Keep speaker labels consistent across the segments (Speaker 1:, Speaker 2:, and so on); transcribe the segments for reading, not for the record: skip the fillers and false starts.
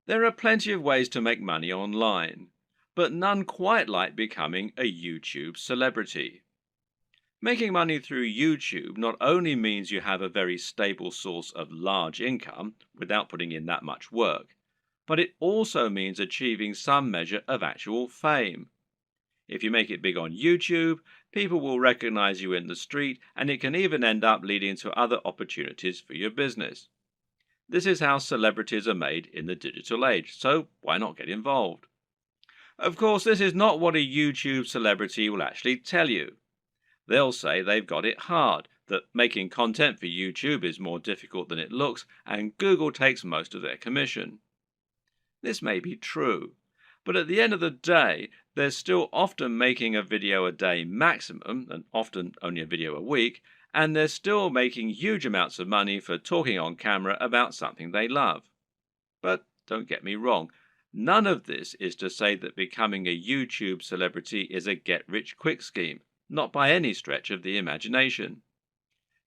Speaker 1: There are plenty of ways to make money online, but none quite like becoming a YouTube celebrity. Making money through YouTube not only means you have a very stable source of large income without putting in that much work, but it also means achieving some measure of actual fame. If you make it big on YouTube, people will recognize you in the street, and it can even end up leading to other opportunities for your business. This is how celebrities are made in the digital age, so why not get involved? Of course, this is not what a YouTube celebrity will actually tell you. They'll say they've got it hard, that making content for YouTube is more difficult than it looks, and Google takes most of their commission. This may be true, but at the end of the day, they're still often making a video a day maximum, and often only a video a week, and they're still making huge amounts of money for talking on camera about something they love. But don't get me wrong, none of this is to say that becoming a YouTube celebrity is a get-rich-quick scheme, not by any stretch of the imagination.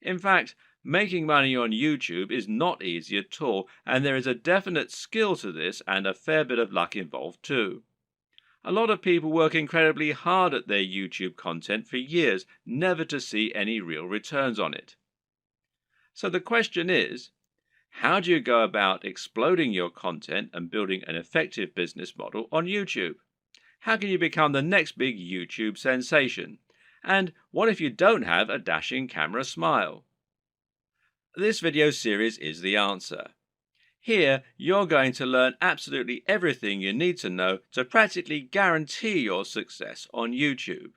Speaker 1: In fact, making money on YouTube is not easy at all, and there is a definite skill to this and a fair bit of luck involved too. A lot of people work incredibly hard at their YouTube content for years, never to see any real returns on it. So the question is, how do you go about exploding your content and building an effective business model on YouTube? How can you become the next big YouTube sensation? And what if you don't have a dashing camera smile? This video series is the answer. Here, you're going to learn absolutely everything you need to know to practically guarantee your success on YouTube.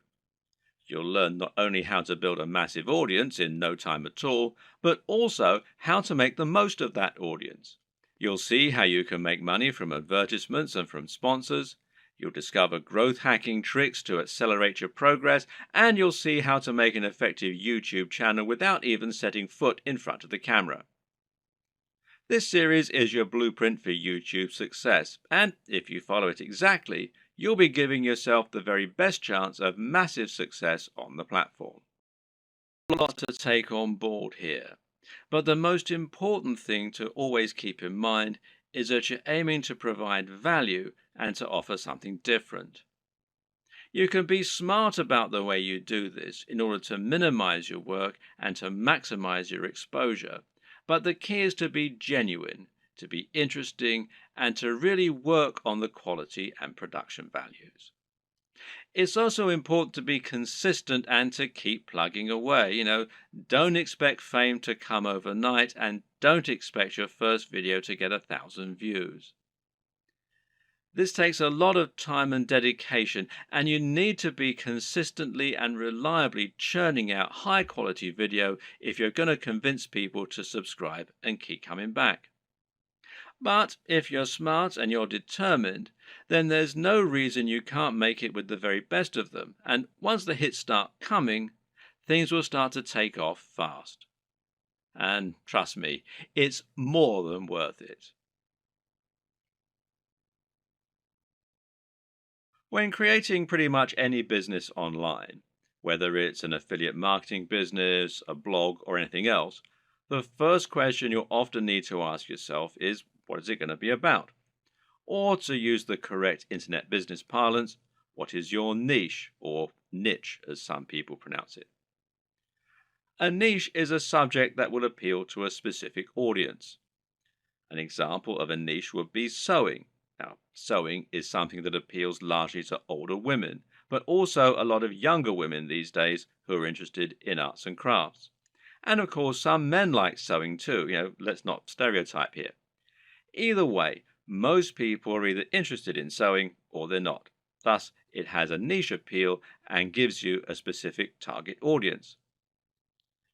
Speaker 1: You'll learn not only how to build a massive audience in no time at all, but also how to make the most of that audience. You'll see how you can make money from advertisements and from sponsors. You'll discover growth hacking tricks to accelerate your progress, and you'll see how to make an effective YouTube channel without even setting foot in front of the camera. This series is your blueprint for YouTube success, and if you follow it exactly, you'll be giving yourself the very best chance of massive success on the platform. A lot to take on board here, but the most important thing to always keep in mind is that you're aiming to provide value and to offer something different. You can be smart about the way you do this in order to minimize your work and to maximize your exposure, but the key is to be genuine, to be interesting, and to really work on the quality and production values. It's also important to be consistent and to keep plugging away. Don't expect fame to come overnight, and don't expect your first video to get 1,000 views. This takes a lot of time and dedication, and you need to be consistently and reliably churning out high quality video if you're going to convince people to subscribe and keep coming back. But if you're smart and you're determined, then there's no reason you can't make it with the very best of them, and once the hits start coming, things will start to take off fast. And trust me, it's more than worth it. When creating pretty much any business online, whether it's an affiliate marketing business, a blog, or anything else, the first question you'll often need to ask yourself is, what is it going to be about? Or to use the correct internet business parlance, what is your niche, or niche as some people pronounce it? A niche is a subject that will appeal to a specific audience. An example of a niche would be sewing. Now, sewing is something that appeals largely to older women, but also a lot of younger women these days who are interested in arts and crafts. And of course, some men like sewing too. Let's not stereotype here. Either way, most people are either interested in sewing or they're not. Thus, it has a niche appeal and gives you a specific target audience.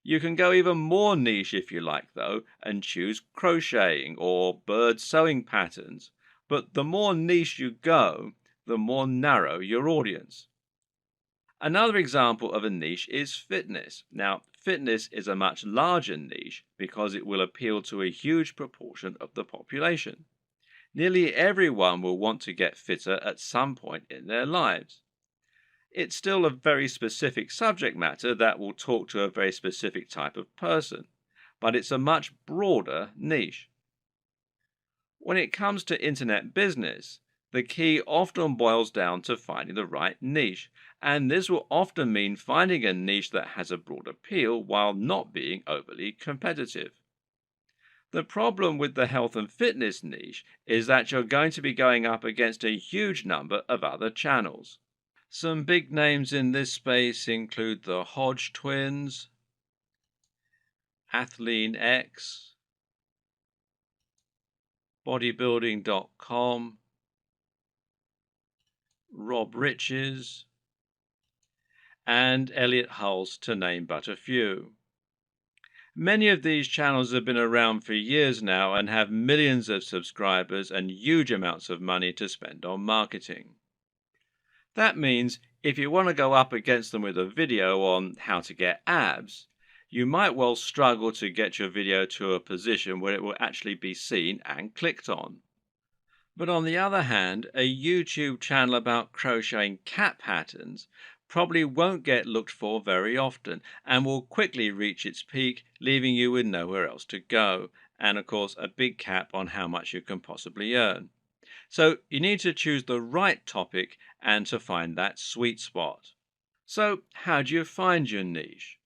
Speaker 1: You can go even more niche if you like, though, and choose crocheting or bird sewing patterns. But the more niche you go, the more narrow your audience. Another example of a niche is fitness. Now, fitness is a much larger niche because it will appeal to a huge proportion of the population. Nearly everyone will want to get fitter at some point in their lives. It's still a very specific subject matter that will talk to a very specific type of person, but it's a much broader niche. When it comes to internet business, the key often boils down to finding the right niche, and this will often mean finding a niche that has a broad appeal while not being overly competitive. The problem with the health and fitness niche is that you're going to be going up against a huge number of other channels. Some big names in this space include the Hodge twins, Athlean X, bodybuilding.com, Rob Riches, and Elliot Hulse, to name but a few. Many of these channels have been around for years now and have millions of subscribers and huge amounts of money to spend on marketing. That means if you want to go up against them with a video on how to get abs, you might well struggle to get your video to a position where it will actually be seen and clicked on. But on the other hand, a YouTube channel about crocheting cat patterns probably won't get looked for very often and will quickly reach its peak, leaving you with nowhere else to go, and of course a big cap on how much you can possibly earn. So you need to choose the right topic and to find that sweet spot. So how do you find your niche?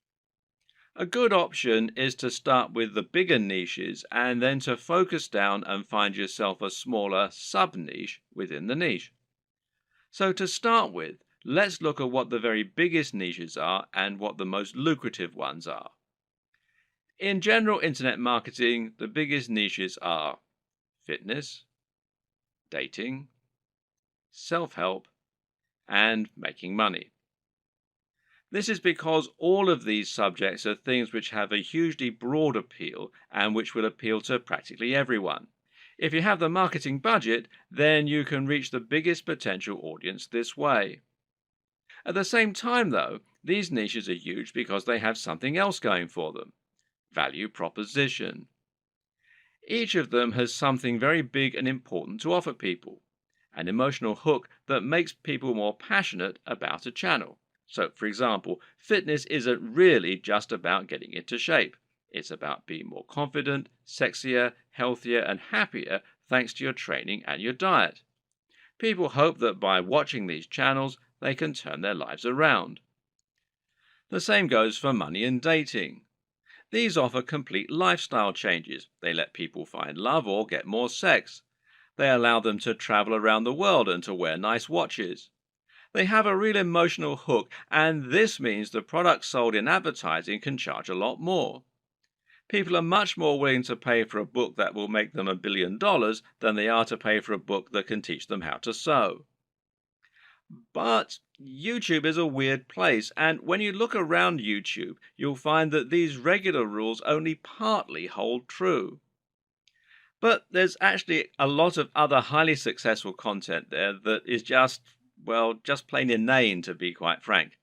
Speaker 1: A good option is to start with the bigger niches and then to focus down and find yourself a smaller sub-niche within the niche. So to start with, let's look at what the very biggest niches are and what the most lucrative ones are. In general internet marketing, the biggest niches are fitness, dating, self-help, and making money. This is because all of these subjects are things which have a hugely broad appeal and which will appeal to practically everyone. If you have the marketing budget, then you can reach the biggest potential audience this way. At the same time, though, these niches are huge because they have something else going for them: value proposition. Each of them has something very big and important to offer people, an emotional hook that makes people more passionate about a channel. So, for example, fitness isn't really just about getting into shape. It's about being more confident, sexier, healthier, and happier thanks to your training and your diet. People hope that by watching these channels, they can turn their lives around. The same goes for money and dating. These offer complete lifestyle changes. They let people find love or get more sex. They allow them to travel around the world and to wear nice watches. They have a real emotional hook, and this means the products sold in advertising can charge a lot more. People are much more willing to pay for a book that will make them $1 billion than they are to pay for a book that can teach them how to sew. But YouTube is a weird place, and when you look around YouTube, you'll find that these regular rules only partly hold true. But there's actually a lot of other highly successful content there that is just plain inane, to be quite frank.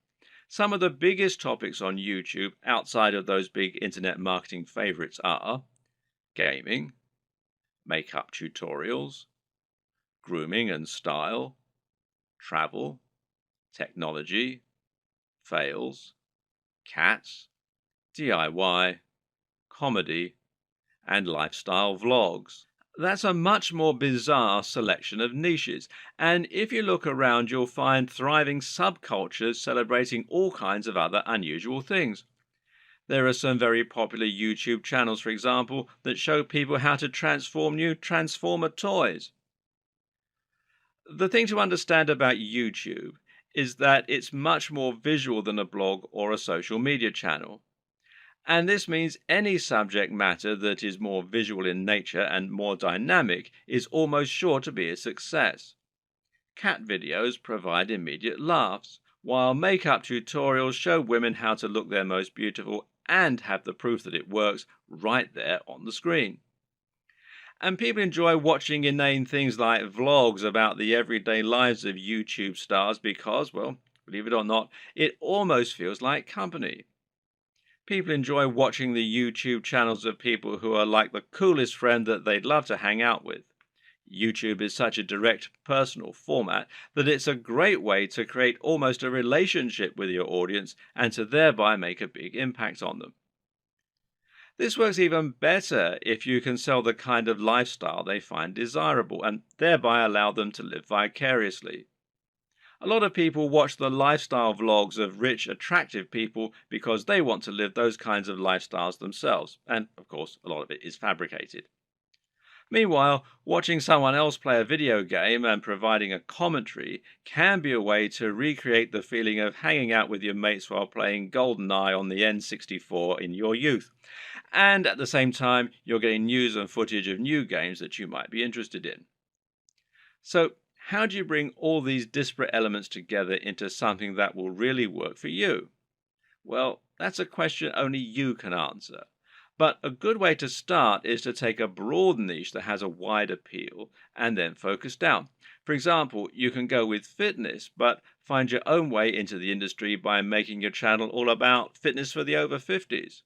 Speaker 1: Some of the biggest topics on YouTube outside of those big internet marketing favorites are gaming, makeup tutorials, grooming and style, travel, technology, fails, cats, DIY, comedy, and lifestyle vlogs. That's a much more bizarre selection of niches, and if you look around, you'll find thriving subcultures celebrating all kinds of other unusual things. There are some very popular YouTube channels, for example, that show people how to transform new Transformer toys. The thing to understand about YouTube is that it's much more visual than a blog or a social media channel. And this means any subject matter that is more visual in nature and more dynamic is almost sure to be a success. Cat videos provide immediate laughs, while makeup tutorials show women how to look their most beautiful and have the proof that it works right there on the screen. And people enjoy watching inane things like vlogs about the everyday lives of YouTube stars because, well, believe it or not, it almost feels like company. People enjoy watching the YouTube channels of people who are like the coolest friend that they'd love to hang out with. YouTube is such a direct, personal format that it's a great way to create almost a relationship with your audience and to thereby make a big impact on them. This works even better if you can sell the kind of lifestyle they find desirable and thereby allow them to live vicariously. A lot of people watch the lifestyle vlogs of rich, attractive people because they want to live those kinds of lifestyles themselves. And of course, a lot of it is fabricated. Meanwhile, watching someone else play a video game and providing a commentary can be a way to recreate the feeling of hanging out with your mates while playing GoldenEye on the N64 in your youth. And at the same time, you're getting news and footage of new games that you might be interested in. So, how do you bring all these disparate elements together into something that will really work for you? Well, that's a question only you can answer. But a good way to start is to take a broad niche that has a wide appeal and then focus down. For example, you can go with fitness, but find your own way into the industry by making your channel all about fitness for the over 50s.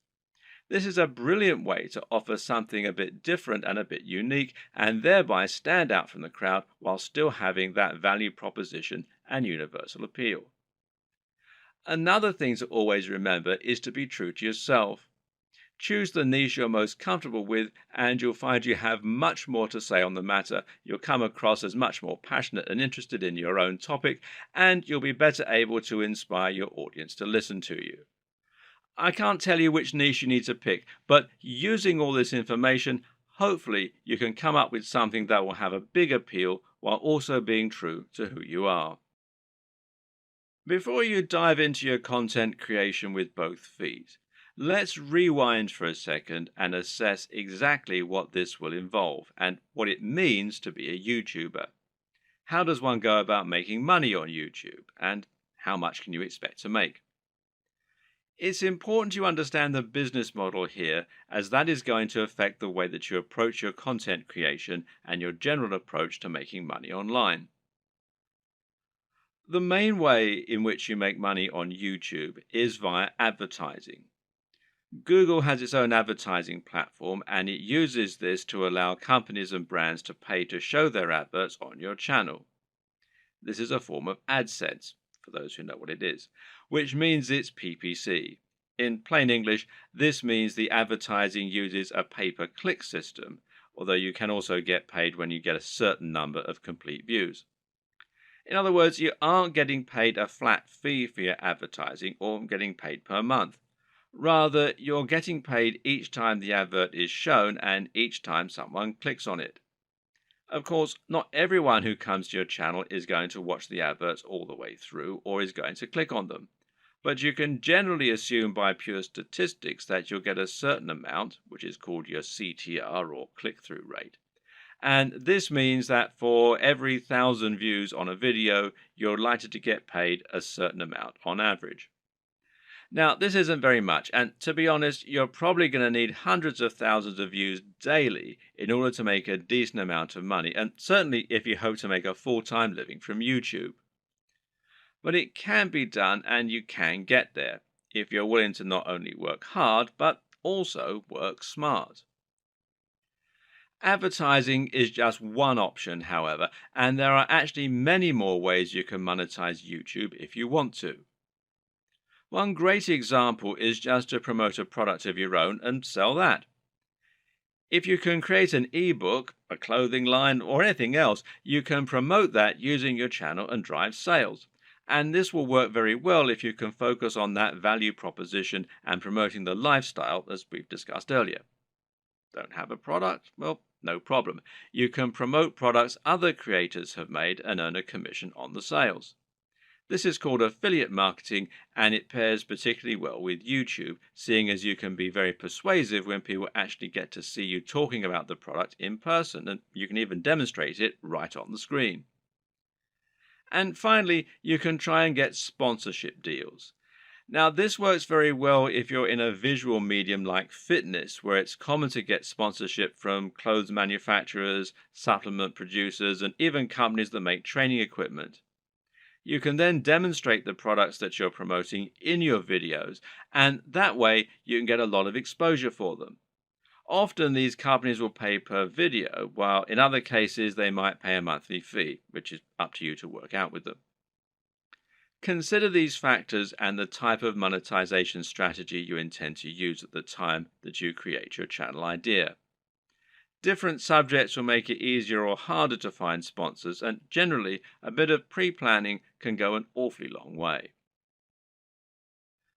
Speaker 1: This is a brilliant way to offer something a bit different and a bit unique, and thereby stand out from the crowd while still having that value proposition and universal appeal. Another thing to always remember is to be true to yourself. Choose the niche you're most comfortable with, and you'll find you have much more to say on the matter. You'll come across as much more passionate and interested in your own topic, and you'll be better able to inspire your audience to listen to you. I can't tell you which niche you need to pick, but using all this information, hopefully you can come up with something that will have a big appeal while also being true to who you are. Before you dive into your content creation with both feet, let's rewind for a second and assess exactly what this will involve and what it means to be a YouTuber. How does one go about making money on YouTube, and how much can you expect to make? It's important you understand the business model here, as that is going to affect the way that you approach your content creation and your general approach to making money online. The main way in which you make money on YouTube is via advertising. Google has its own advertising platform, and it uses this to allow companies and brands to pay to show their adverts on your channel. This is a form of AdSense, for those who know what it is, which means it's PPC. In plain English, this means the advertising uses a pay-per-click system, although you can also get paid when you get a certain number of complete views. In other words, you aren't getting paid a flat fee for your advertising or getting paid per month. Rather, you're getting paid each time the advert is shown and each time someone clicks on it. Of course, not everyone who comes to your channel is going to watch the adverts all the way through or is going to click on them. But you can generally assume by pure statistics that you'll get a certain amount, which is called your CTR or click-through rate. And this means that for every 1,000 views on a video, you're likely to get paid a certain amount on average. Now, this isn't very much, and to be honest, you're probably going to need hundreds of thousands of views daily in order to make a decent amount of money, and certainly if you hope to make a full-time living from YouTube. But it can be done, and you can get there, if you're willing to not only work hard, but also work smart. Advertising is just one option, however, and there are actually many more ways you can monetize YouTube if you want to. One great example is just to promote a product of your own and sell that. If you can create an ebook, a clothing line, or anything else, you can promote that using your channel and drive sales. And this will work very well if you can focus on that value proposition and promoting the lifestyle as we've discussed earlier. Don't have a product? Well, no problem. You can promote products other creators have made and earn a commission on the sales. This is called affiliate marketing, and it pairs particularly well with YouTube, seeing as you can be very persuasive when people actually get to see you talking about the product in person, and you can even demonstrate it right on the screen. And finally, you can try and get sponsorship deals. Now, this works very well if you're in a visual medium like fitness, where it's common to get sponsorship from clothes manufacturers, supplement producers, and even companies that make training equipment. You can then demonstrate the products that you're promoting in your videos, and that way you can get a lot of exposure for them. Often these companies will pay per video, while in other cases they might pay a monthly fee, which is up to you to work out with them. Consider these factors and the type of monetization strategy you intend to use at the time that you create your channel idea. Different subjects will make it easier or harder to find sponsors, and generally, a bit of pre planning can go an awfully long way.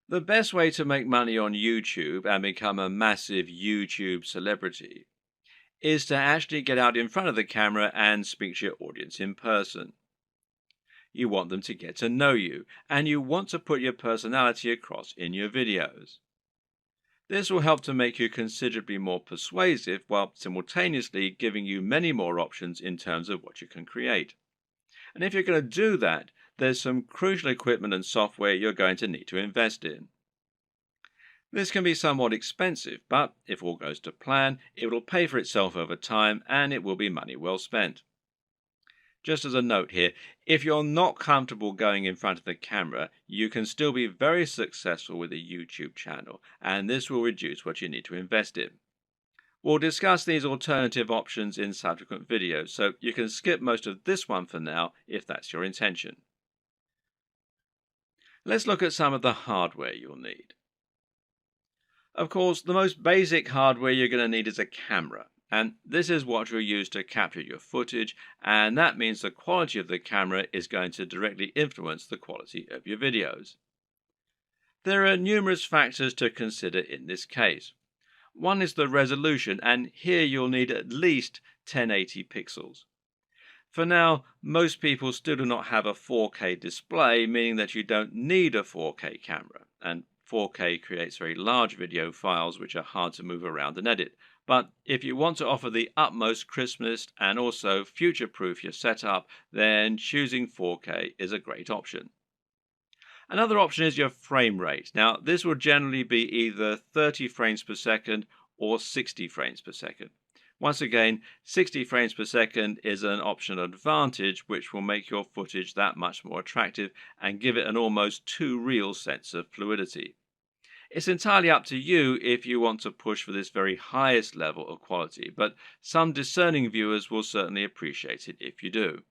Speaker 1: The best way to make money on YouTube and become a massive YouTube celebrity is to actually get out in front of the camera and speak to your audience in person. You want them to get to know you, and you want to put your personality across in your videos. This will help to make you considerably more persuasive while simultaneously giving you many more options in terms of what you can create. And if you're going to do that, there's some crucial equipment and software you're going to need to invest in. This can be somewhat expensive, but if all goes to plan, it will pay for itself over time and it will be money well spent. Just as a note here, if you're not comfortable going in front of the camera, you can still be very successful with a YouTube channel, and this will reduce what you need to invest in. We'll discuss these alternative options in subsequent videos, so you can skip most of this one for now if that's your intention. Let's look at some of the hardware you'll need. Of course, the most basic hardware you're going to need is a camera, and this is what you'll use to capture your footage, and that means the quality of the camera is going to directly influence the quality of your videos. There are numerous factors to consider in this case. One is the resolution, and here you'll need at least 1080 pixels. For now, most people still do not have a 4K display, meaning that you don't need a 4K camera, and 4K creates very large video files which are hard to move around and edit. But if you want to offer the utmost crispness and also future-proof your setup, then choosing 4K is a great option. Another option is your frame rate. Now, this will generally be either 30 frames per second or 60 frames per second. Once again, 60 frames per second is an optional advantage which will make your footage that much more attractive and give it an almost too real sense of fluidity. It's entirely up to you if you want to push for this very highest level of quality, but some discerning viewers will certainly appreciate it if you do.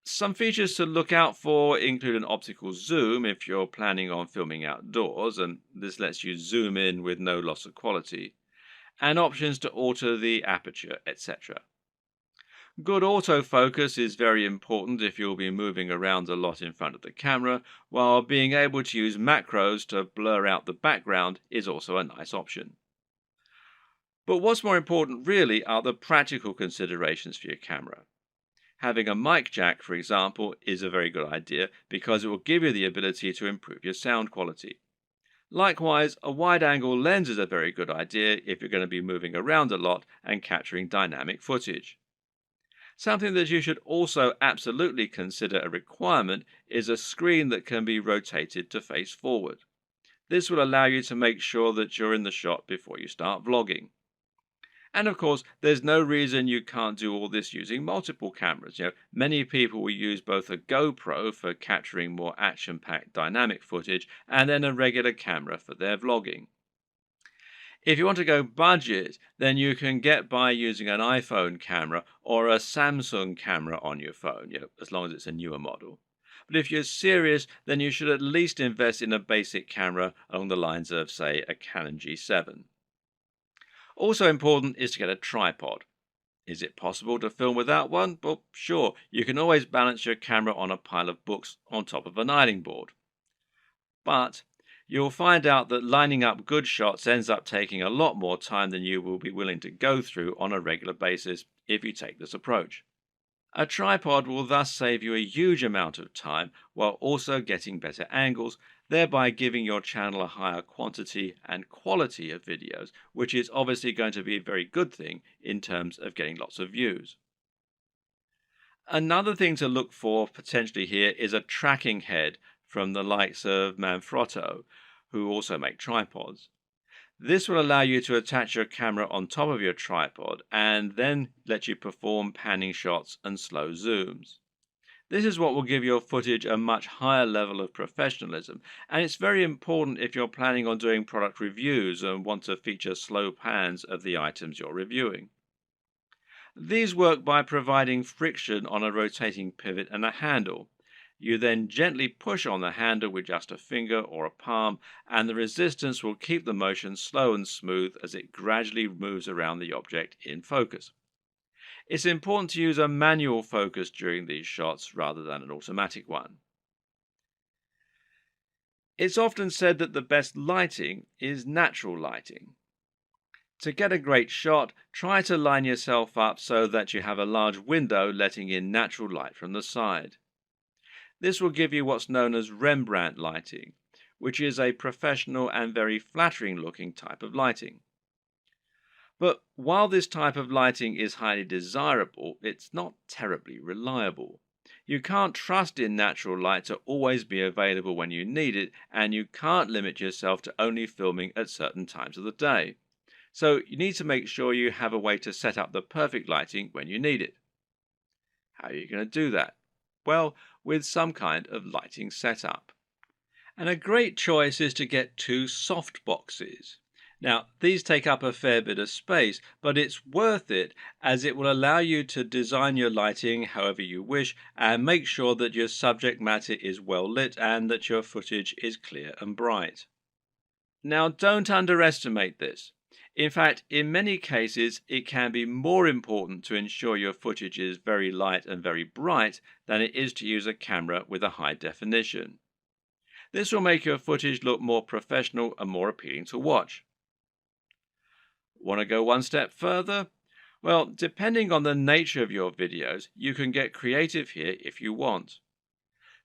Speaker 1: Some features to look out for include an optical zoom if you're planning on filming outdoors, and this lets you zoom in with no loss of quality, and options to alter the aperture, etc. Good autofocus is very important if you'll be moving around a lot in front of the camera, while being able to use macros to blur out the background is also a nice option. But what's more important really are the practical considerations for your camera. Having a mic jack, for example, is a very good idea because it will give you the ability to improve your sound quality. Likewise, a wide-angle lens is a very good idea if you're going to be moving around a lot and capturing dynamic footage. Something that you should also absolutely consider a requirement is a screen that can be rotated to face forward. This will allow you to make sure that you're in the shot before you start vlogging. And of course, there's no reason you can't do all this using multiple cameras. Many people will use both a GoPro for capturing more action-packed dynamic footage and then a regular camera for their vlogging. If you want to go budget, then you can get by using an iPhone camera or a Samsung camera on your phone, as long as it's a newer model. But if you're serious, then you should at least invest in a basic camera along the lines of, say, a Canon G7. Also important is to get a tripod. Is it possible to film without one? Well, sure, you can always balance your camera on a pile of books on top of an ironing board. But you'll find out that lining up good shots ends up taking a lot more time than you will be willing to go through on a regular basis if you take this approach. A tripod will thus save you a huge amount of time while also getting better angles, thereby giving your channel a higher quantity and quality of videos, which is obviously going to be a very good thing in terms of getting lots of views. Another thing to look for potentially here is a tracking head from the likes of Manfrotto, who also make tripods. This will allow you to attach your camera on top of your tripod and then let you perform panning shots and slow zooms. This is what will give your footage a much higher level of professionalism, and it's very important if you're planning on doing product reviews and want to feature slow pans of the items you're reviewing. These work by providing friction on a rotating pivot and a handle. You then gently push on the handle with just a finger or a palm, and the resistance will keep the motion slow and smooth as it gradually moves around the object in focus. It's important to use a manual focus during these shots rather than an automatic one. It's often said that the best lighting is natural lighting. To get a great shot, try to line yourself up so that you have a large window letting in natural light from the side. This will give you what's known as Rembrandt lighting, which is a professional and very flattering looking type of lighting. But while this type of lighting is highly desirable, it's not terribly reliable. You can't trust in natural light to always be available when you need it, and you can't limit yourself to only filming at certain times of the day. So you need to make sure you have a way to set up the perfect lighting when you need it. How are you going to do that? Well, with some kind of lighting setup. And a great choice is to get two soft boxes. Now, these take up a fair bit of space, but it's worth it as it will allow you to design your lighting however you wish and make sure that your subject matter is well lit and that your footage is clear and bright. Now, don't underestimate this. In fact, in many cases, it can be more important to ensure your footage is very light and very bright than it is to use a camera with a high definition. This will make your footage look more professional and more appealing to watch. Want to go one step further? Well, depending on the nature of your videos, you can get creative here if you want.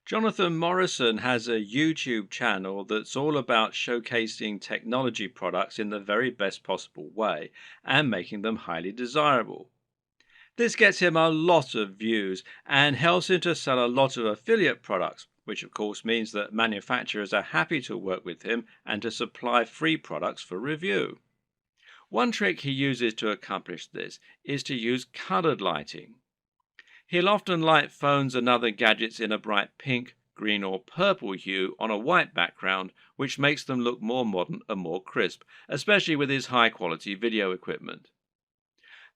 Speaker 1: Jonathan Morrison has a YouTube channel that's all about showcasing technology products in the very best possible way and making them highly desirable. This gets him a lot of views and helps him to sell a lot of affiliate products, which of course means that manufacturers are happy to work with him and to supply free products for review. One trick he uses to accomplish this is to use colored lighting. He'll often light phones and other gadgets in a bright pink, green or purple hue on a white background, which makes them look more modern and more crisp, especially with his high-quality video equipment.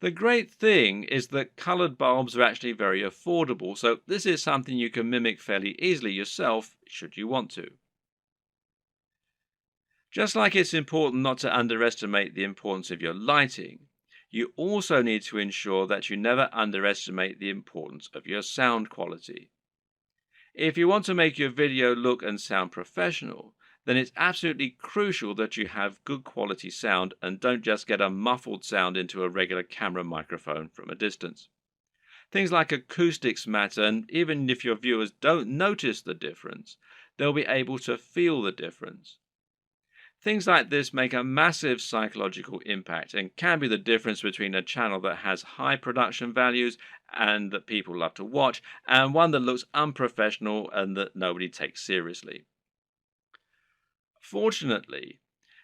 Speaker 1: The great thing is that colored bulbs are actually very affordable, so this is something you can mimic fairly easily yourself, should you want to. Just like it's important not to underestimate the importance of your lighting, you also need to ensure that you never underestimate the importance of your sound quality. If you want to make your video look and sound professional, then it's absolutely crucial that you have good quality sound and don't just get a muffled sound into a regular camera microphone from a distance. Things like acoustics matter, and even if your viewers don't notice the difference, they'll be able to feel the difference. Things like this make a massive psychological impact and can be the difference between a channel that has high production values and that people love to watch, and one that looks unprofessional and that nobody takes seriously. Fortunately,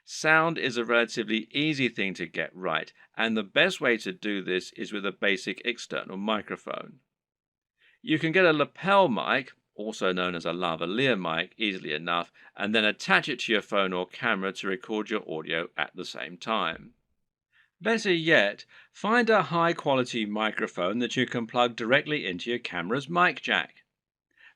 Speaker 1: sound is a relatively easy thing to get right, and the best way to do this is with a basic external microphone. You can get a lapel mic, also known as a lavalier mic, easily enough, and then attach it to your phone or camera to record your audio at the same time. Better yet, find a high-quality microphone that you can plug directly into your camera's mic jack.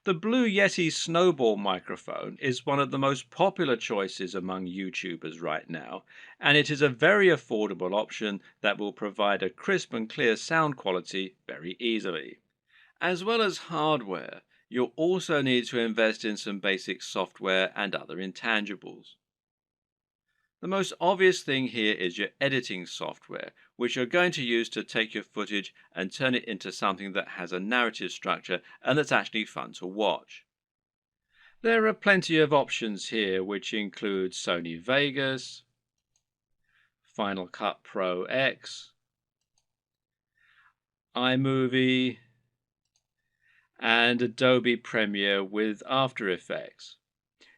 Speaker 1: The Blue Yeti Snowball microphone is one of the most popular choices among YouTubers right now, and it is a very affordable option that will provide a crisp and clear sound quality very easily. As well as hardware, you'll also need to invest in some basic software and other intangibles. The most obvious thing here is your editing software, which you're going to use to take your footage and turn it into something that has a narrative structure and that's actually fun to watch. There are plenty of options here, which include Sony Vegas, Final Cut Pro X, iMovie, and Adobe Premiere with After Effects.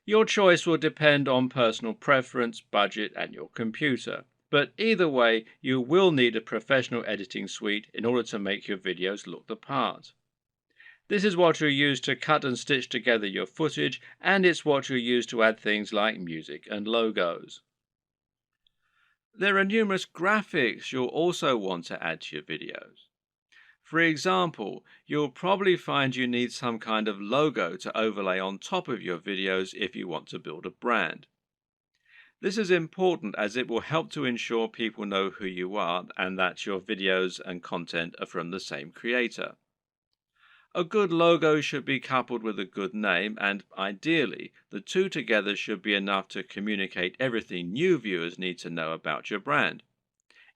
Speaker 1: Your choice will depend on personal preference, budget, and your computer. But either way, you will need a professional editing suite in order to make your videos look the part. This is what you'll use to cut and stitch together your footage, and it's what you'll use to add things like music and logos. There are numerous graphics you'll also want to add to your videos. For example, you'll probably find you need some kind of logo to overlay on top of your videos if you want to build a brand. This is important as it will help to ensure people know who you are and that your videos and content are from the same creator. A good logo should be coupled with a good name, and ideally, the two together should be enough to communicate everything new viewers need to know about your brand.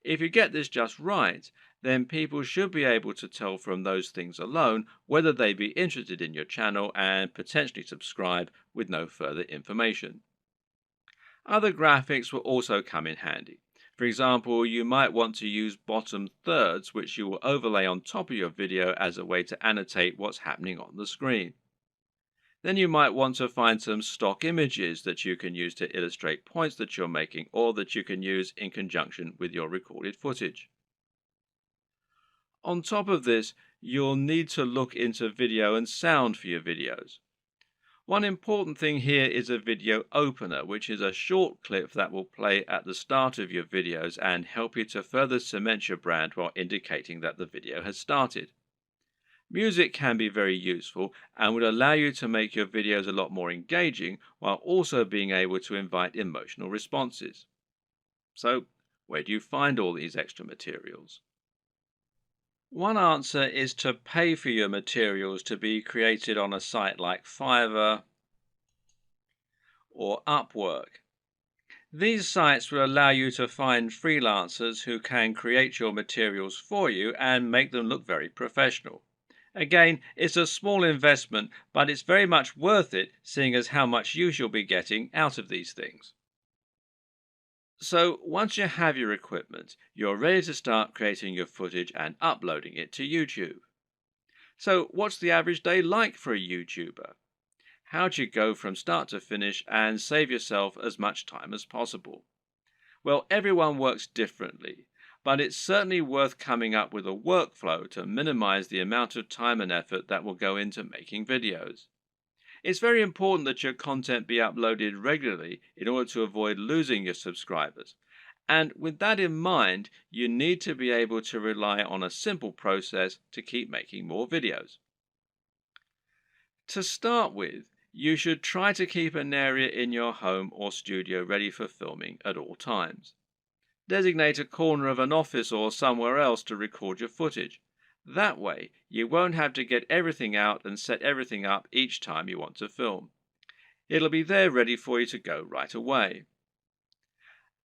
Speaker 1: If you get this just right, then people should be able to tell from those things alone whether they be interested in your channel and potentially subscribe with no further information. Other graphics will also come in handy. For example, you might want to use bottom thirds, which you will overlay on top of your video as a way to annotate what's happening on the screen. Then you might want to find some stock images that you can use to illustrate points that you're making or that you can use in conjunction with your recorded footage. On top of this, you'll need to look into video and sound for your videos. One important thing here is a video opener, which is a short clip that will play at the start of your videos and help you to further cement your brand while indicating that the video has started. Music can be very useful and would allow you to make your videos a lot more engaging while also being able to invite emotional responses. So, where do you find all these extra materials? One answer is to pay for your materials to be created on a site like Fiverr or Upwork. These sites will allow you to find freelancers who can create your materials for you and make them look very professional. Again, it's a small investment, but it's very much worth it, seeing as how much use you'll be getting out of these things. So once you have your equipment, you're ready to start creating your footage and uploading it to YouTube. So what's the average day like for a YouTuber? How do you go from start to finish and save yourself as much time as possible? Well, everyone works differently, but it's certainly worth coming up with a workflow to minimize the amount of time and effort that will go into making videos. It's very important that your content be uploaded regularly in order to avoid losing your subscribers. And with that in mind, you need to be able to rely on a simple process to keep making more videos. To start with, you should try to keep an area in your home or studio ready for filming at all times. Designate a corner of an office or somewhere else to record your footage. That way, you won't have to get everything out and set everything up each time you want to film. It'll be there ready for you to go right away.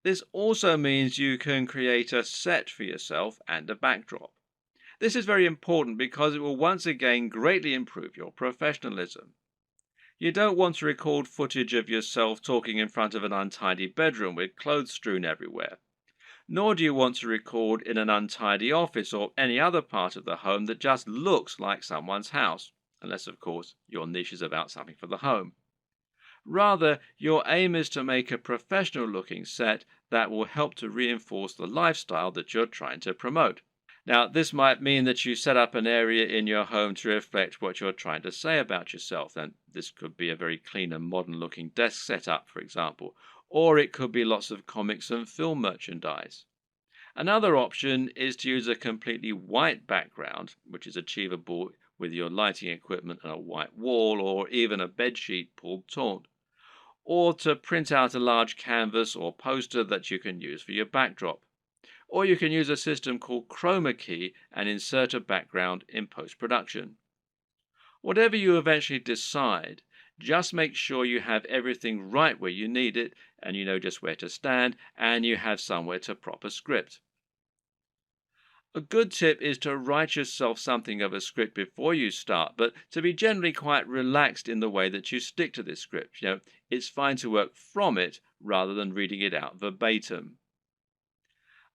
Speaker 1: This also means you can create a set for yourself and a backdrop. This is very important because it will once again greatly improve your professionalism. You don't want to record footage of yourself talking in front of an untidy bedroom with clothes strewn everywhere. Nor do you want to record in an untidy office or any other part of the home that just looks like someone's house, unless of course your niche is about something for the home. Rather, your aim is to make a professional looking set that will help to reinforce the lifestyle that you're trying to promote. Now, this might mean that you set up an area in your home to reflect what you're trying to say about yourself, and this could be a very clean and modern looking desk setup, for example, or it could be lots of comics and film merchandise. Another option is to use a completely white background, which is achievable with your lighting equipment and a white wall or even a bedsheet pulled taut, or to print out a large canvas or poster that you can use for your backdrop. Or you can use a system called chroma key and insert a background in post-production. Whatever you eventually decide, just make sure you have everything right where you need it, and you know just where to stand, and you have somewhere to prop a script. A good tip is to write yourself something of a script before you start, but to be generally quite relaxed in the way that you stick to this script. It's fine to work from it rather than reading it out verbatim.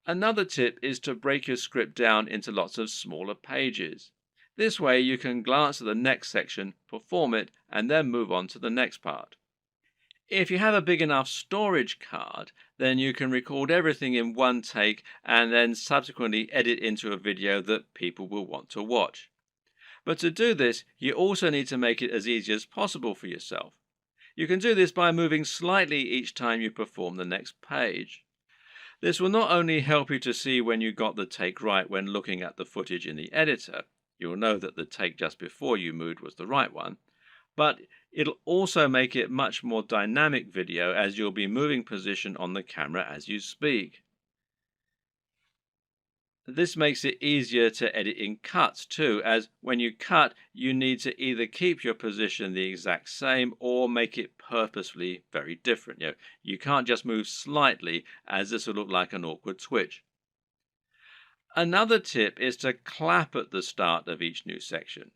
Speaker 1: Another tip is to break your script down into lots of smaller pages. This way you can glance at the next section, perform it, and then move on to the next part. If you have a big enough storage card, then you can record everything in one take and then subsequently edit into a video that people will want to watch. But to do this, you also need to make it as easy as possible for yourself. You can do this by moving slightly each time you perform the next page. This will not only help you to see when you got the take right when looking at the footage in the editor, you'll know that the take just before you moved was the right one, but it'll also make it much more dynamic video as you'll be moving position on the camera as you speak. This makes it easier to edit in cuts too, as when you cut, you need to either keep your position the exact same or make it purposefully very different. You can't just move slightly, as this will look like an awkward twitch. Another tip is to clap at the start of each new section.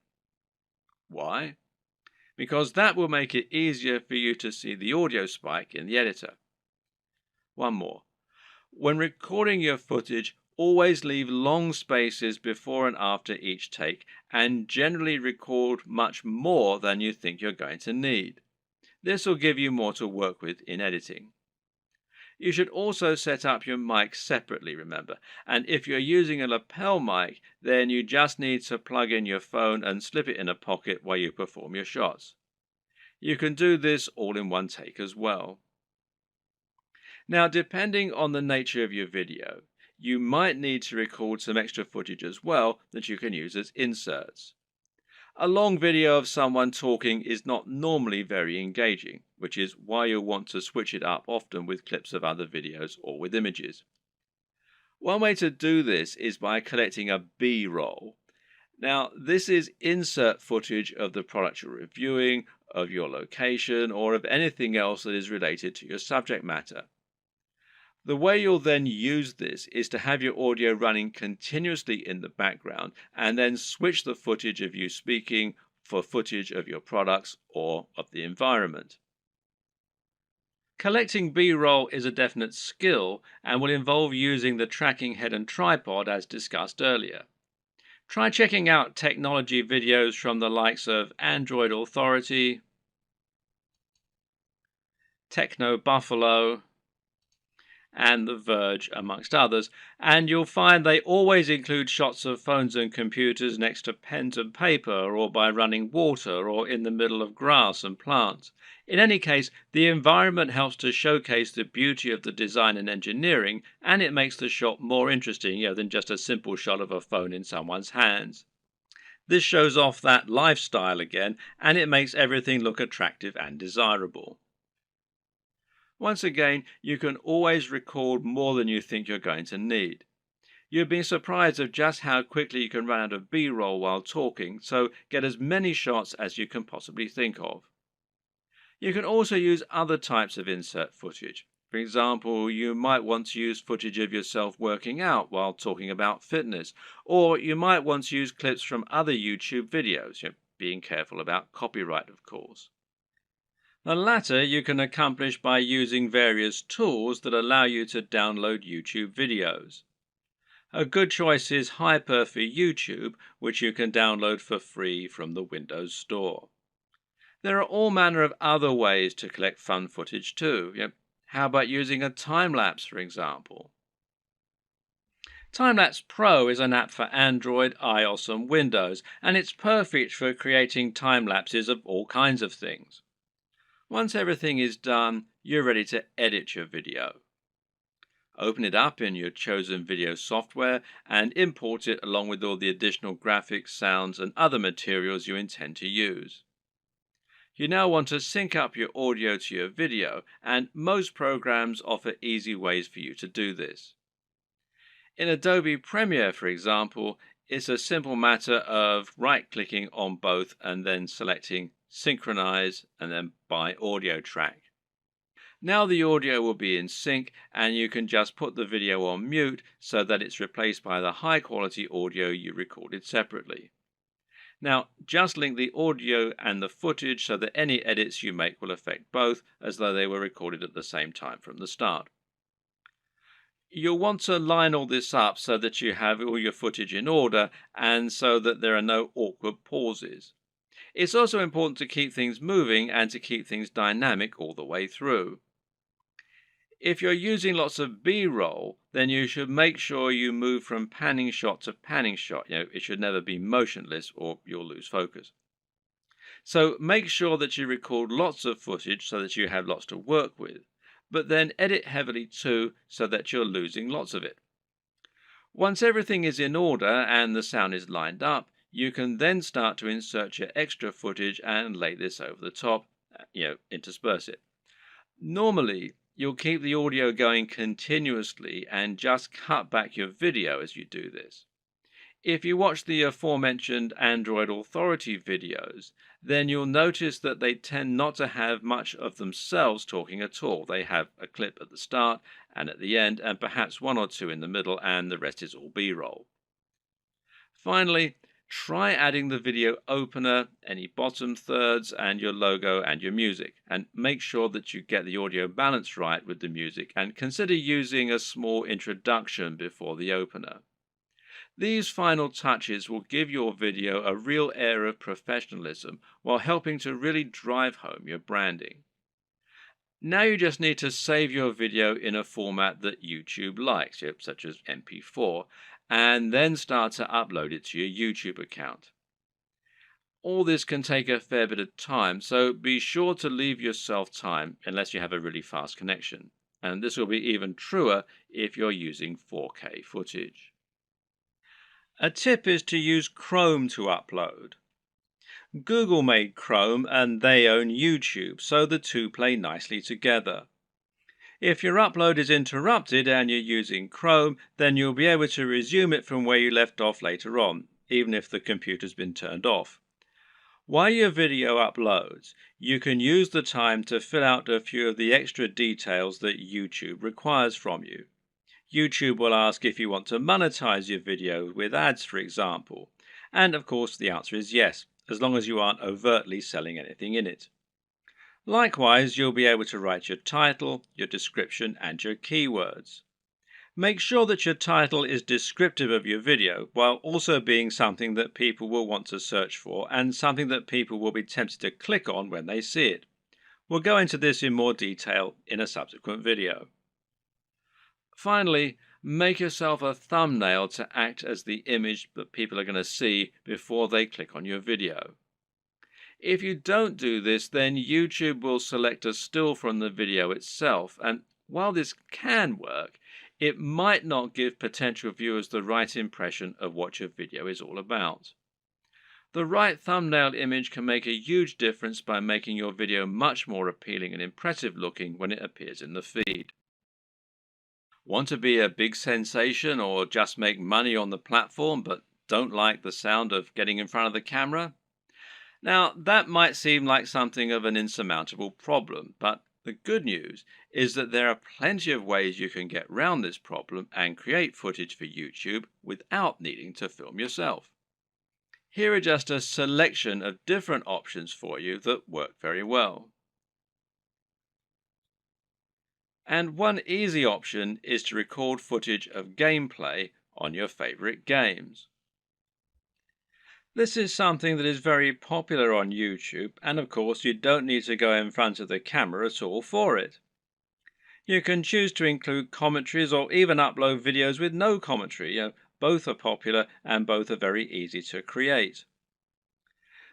Speaker 1: Why? Because that will make it easier for you to see the audio spike in the editor. One more. When recording your footage, always leave long spaces before and after each take, and generally record much more than you think you're going to need. This will give you more to work with in editing. You should also set up your mic separately, remember, and if you're using a lapel mic, then you just need to plug in your phone and slip it in a pocket while you perform your shots. You can do this all in one take as well. Now, depending on the nature of your video, you might need to record some extra footage as well that you can use as inserts. A long video of someone talking is not normally very engaging, which is why you'll want to switch it up often with clips of other videos or with images. One way to do this is by collecting a B-roll. Now, this is insert footage of the product you're reviewing, of your location, or of anything else that is related to your subject matter. The way you'll then use this is to have your audio running continuously in the background and then switch the footage of you speaking for footage of your products or of the environment. Collecting B-roll is a definite skill and will involve using the tracking head and tripod as discussed earlier. Try checking out technology videos from the likes of Android Authority, Techno Buffalo, and The Verge, amongst others, and you'll find they always include shots of phones and computers next to pens and paper, or by running water, or in the middle of grass and plants. In any case, the environment helps to showcase the beauty of the design and engineering, and it makes the shot more interesting than just a simple shot of a phone in someone's hands. This shows off that lifestyle again, and it makes everything look attractive and desirable. Once again, you can always record more than you think you're going to need. You've been surprised of just how quickly you can run out of B-roll while talking, so get as many shots as you can possibly think of. You can also use other types of insert footage. For example, you might want to use footage of yourself working out while talking about fitness, or you might want to use clips from other YouTube videos, being careful about copyright, of course. The latter you can accomplish by using various tools that allow you to download YouTube videos. A good choice is Hyper for YouTube, which you can download for free from the Windows Store. There are all manner of other ways to collect fun footage too. How about using a time-lapse, for example? Timelapse Pro is an app for Android, iOS and Windows, and it's perfect for creating time lapses of all kinds of things. Once everything is done, you're ready to edit your video. Open it up in your chosen video software and import it along with all the additional graphics, sounds and other materials you intend to use. You now want to sync up your audio to your video, and most programs offer easy ways for you to do this. In Adobe Premiere, for example, it's a simple matter of right-clicking on both and then selecting Synchronize and then by audio track. Now the audio will be in sync and you can just put the video on mute so that it's replaced by the high-quality audio you recorded separately. Now, just link the audio and the footage so that any edits you make will affect both, as though they were recorded at the same time from the start. You'll want to line all this up so that you have all your footage in order and so that there are no awkward pauses. It's also important to keep things moving and to keep things dynamic all the way through. If you're using lots of B-roll, then you should make sure you move from panning shot to panning shot. It should never be motionless or you'll lose focus. So make sure that you record lots of footage so that you have lots to work with. but then edit heavily too so that you're losing lots of it. Once everything is in order and the sound is lined up, you can then start to insert your extra footage and lay this over the top, intersperse it. Normally, you'll keep the audio going continuously and just cut back your video as you do this. If you watch the aforementioned Android Authority videos, then you'll notice that they tend not to have much of themselves talking at all. They have a clip at the start and at the end, and perhaps one or two in the middle, and the rest is all B-roll. Finally, try adding the video opener, any bottom thirds, and your logo and your music, and make sure that you get the audio balance right with the music, and consider using a small introduction before the opener. These final touches will give your video a real air of professionalism while helping to really drive home your branding. Now you just need to save your video in a format that YouTube likes, such as MP4, and then start to upload it to your YouTube account. All this can take a fair bit of time, so be sure to leave yourself time unless you have a really fast connection. And this will be even truer if you're using 4K footage. A tip is to use Chrome to upload. Google made Chrome and they own YouTube, so the two play nicely together. If your upload is interrupted and you're using Chrome, then you'll be able to resume it from where you left off later on, even if the computer's been turned off. While your video uploads, you can use the time to fill out a few of the extra details that YouTube requires from you. YouTube will ask if you want to monetize your video with ads, for example. And of course, the answer is yes, as long as you aren't overtly selling anything in it. Likewise, you'll be able to write your title, your description, and your keywords. Make sure that your title is descriptive of your video, while also being something that people will want to search for and something that people will be tempted to click on when they see it. We'll go into this in more detail in a subsequent video. Finally, make yourself a thumbnail to act as the image that people are going to see before they click on your video. If you don't do this, then YouTube will select a still from the video itself, and while this can work, it might not give potential viewers the right impression of what your video is all about. The right thumbnail image can make a huge difference by making your video much more appealing and impressive looking when it appears in the feed. Want to be a big sensation or just make money on the platform but don't like the sound of getting in front of the camera? Now, that might seem like something of an insurmountable problem, but the good news is that there are plenty of ways you can get around this problem and create footage for YouTube without needing to film yourself. Here are just a selection of different options for you that work very well. And one easy option is to record footage of gameplay on your favorite games. This is something that is very popular on YouTube, and of course you don't need to go in front of the camera at all for it. You can choose to include commentaries or even upload videos with no commentary. Both are popular and both are very easy to create.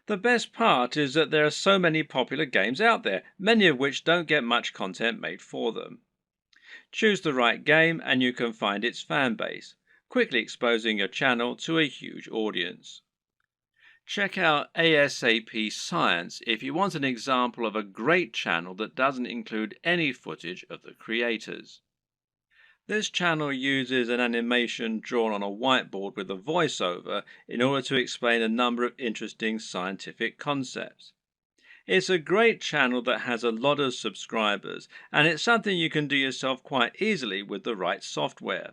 Speaker 1: The best part is that there are so many popular games out there, many of which don't get much content made for them. Choose the right game and you can find its fan base, quickly exposing your channel to a huge audience. Check out ASAP Science if you want an example of a great channel that doesn't include any footage of the creators. This channel uses an animation drawn on a whiteboard with a voiceover in order to explain a number of interesting scientific concepts. It's a great channel that has a lot of subscribers, and it's something you can do yourself quite easily with the right software.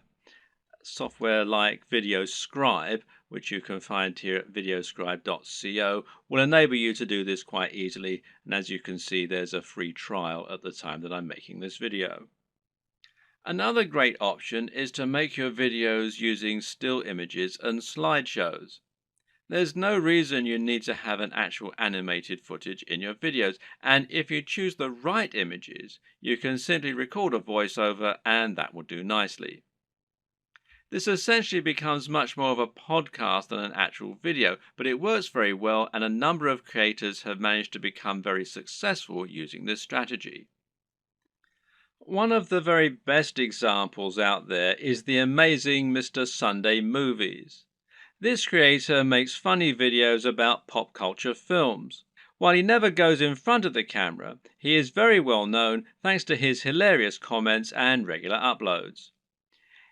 Speaker 1: Software like VideoScribe, which you can find here at videoscribe.co, will enable you to do this quite easily, and as you can see, there's a free trial at the time that I'm making this video. Another great option is to make your videos using still images and slideshows. There's no reason you need to have an actual animated footage in your videos, and if you choose the right images, you can simply record a voiceover and that will do nicely. This essentially becomes much more of a podcast than an actual video, but it works very well and a number of creators have managed to become very successful using this strategy. One of the very best examples out there is the amazing Mr. Sunday Movies. This creator makes funny videos about pop culture films. While he never goes in front of the camera, he is very well known thanks to his hilarious comments and regular uploads.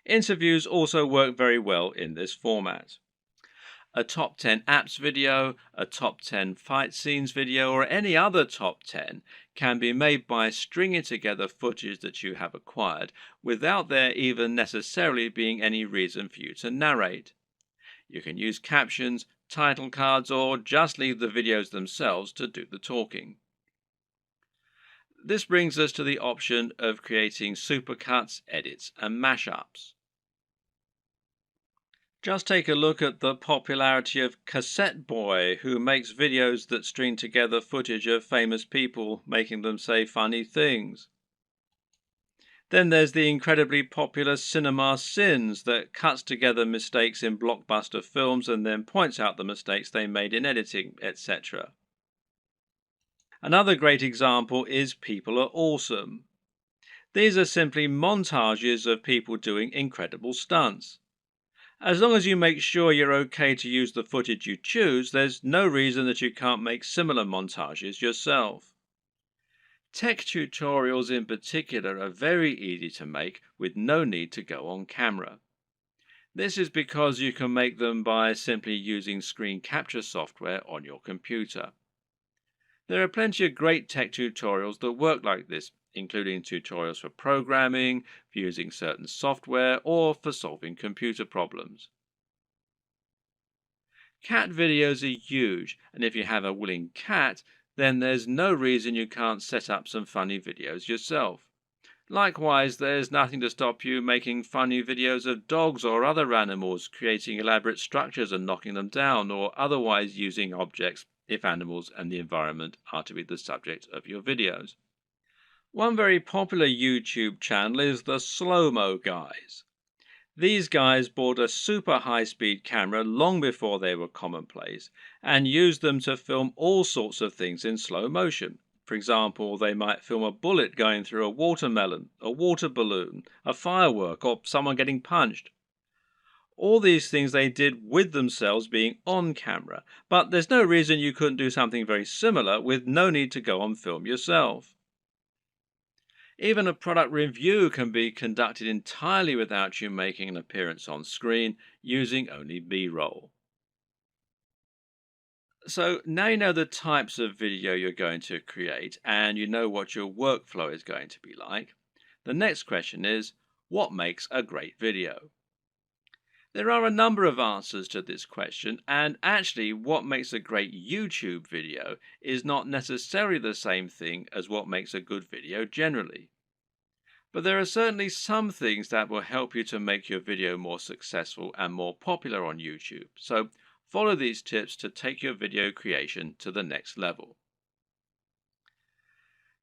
Speaker 1: Interviews also work very well in this format. A top 10 apps video, a top 10 fight scenes video, or any other top 10 can be made by stringing together footage that you have acquired without there even necessarily being any reason for you to narrate. You can use captions, title cards, or just leave the videos themselves to do the talking. This brings us to the option of creating supercuts, edits, and mashups. Just take a look at the popularity of Cassette Boy, who makes videos that string together footage of famous people making them say funny things. Then there's the incredibly popular Cinema Sins that cuts together mistakes in blockbuster films and then points out the mistakes they made in editing, etc. Another great example is People Are Awesome. These are simply montages of people doing incredible stunts. As long as you make sure you're okay to use the footage you choose, there's no reason that you can't make similar montages yourself. Tech tutorials in particular are very easy to make with no need to go on camera. This is because you can make them by simply using screen capture software on your computer. There are plenty of great tech tutorials that work like this, including tutorials for programming, for using certain software, or for solving computer problems. Cat videos are huge, and if you have a willing cat, then there's no reason you can't set up some funny videos yourself. Likewise, there's nothing to stop you making funny videos of dogs or other animals creating elaborate structures and knocking them down, or otherwise using objects if animals and the environment are to be the subject of your videos. One very popular YouTube channel is the Slow-Mo Guys. These guys bought a super high-speed camera long before they were commonplace and used them to film all sorts of things in slow motion. For example, they might film a bullet going through a watermelon, a water balloon, a firework, or someone getting punched. All these things they did with themselves being on camera, but there's no reason you couldn't do something very similar with no need to go on film yourself. Even a product review can be conducted entirely without you making an appearance on screen, using only B-roll. So now you know the types of video you're going to create and you know what your workflow is going to be like. The next question is, what makes a great video? There are a number of answers to this question, and actually what makes a great YouTube video is not necessarily the same thing as what makes a good video generally. But there are certainly some things that will help you to make your video more successful and more popular on YouTube. So follow these tips to take your video creation to the next level.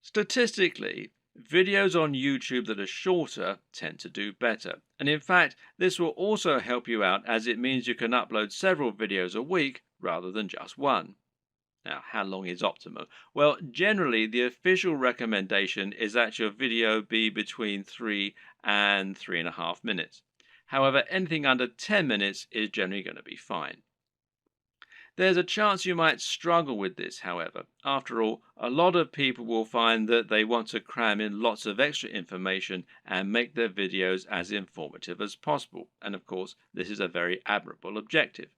Speaker 1: Statistically, videos on YouTube that are shorter tend to do better. And in fact, this will also help you out as it means you can upload several videos a week rather than just one. Now, how long is optimal? Well, generally, the official recommendation is that your video be between 3 and 3.5 minutes. However, anything under 10 minutes is generally going to be fine. There's a chance you might struggle with this, however. After all, a lot of people will find that they want to cram in lots of extra information and make their videos as informative as possible. And of course, this is a very admirable objective.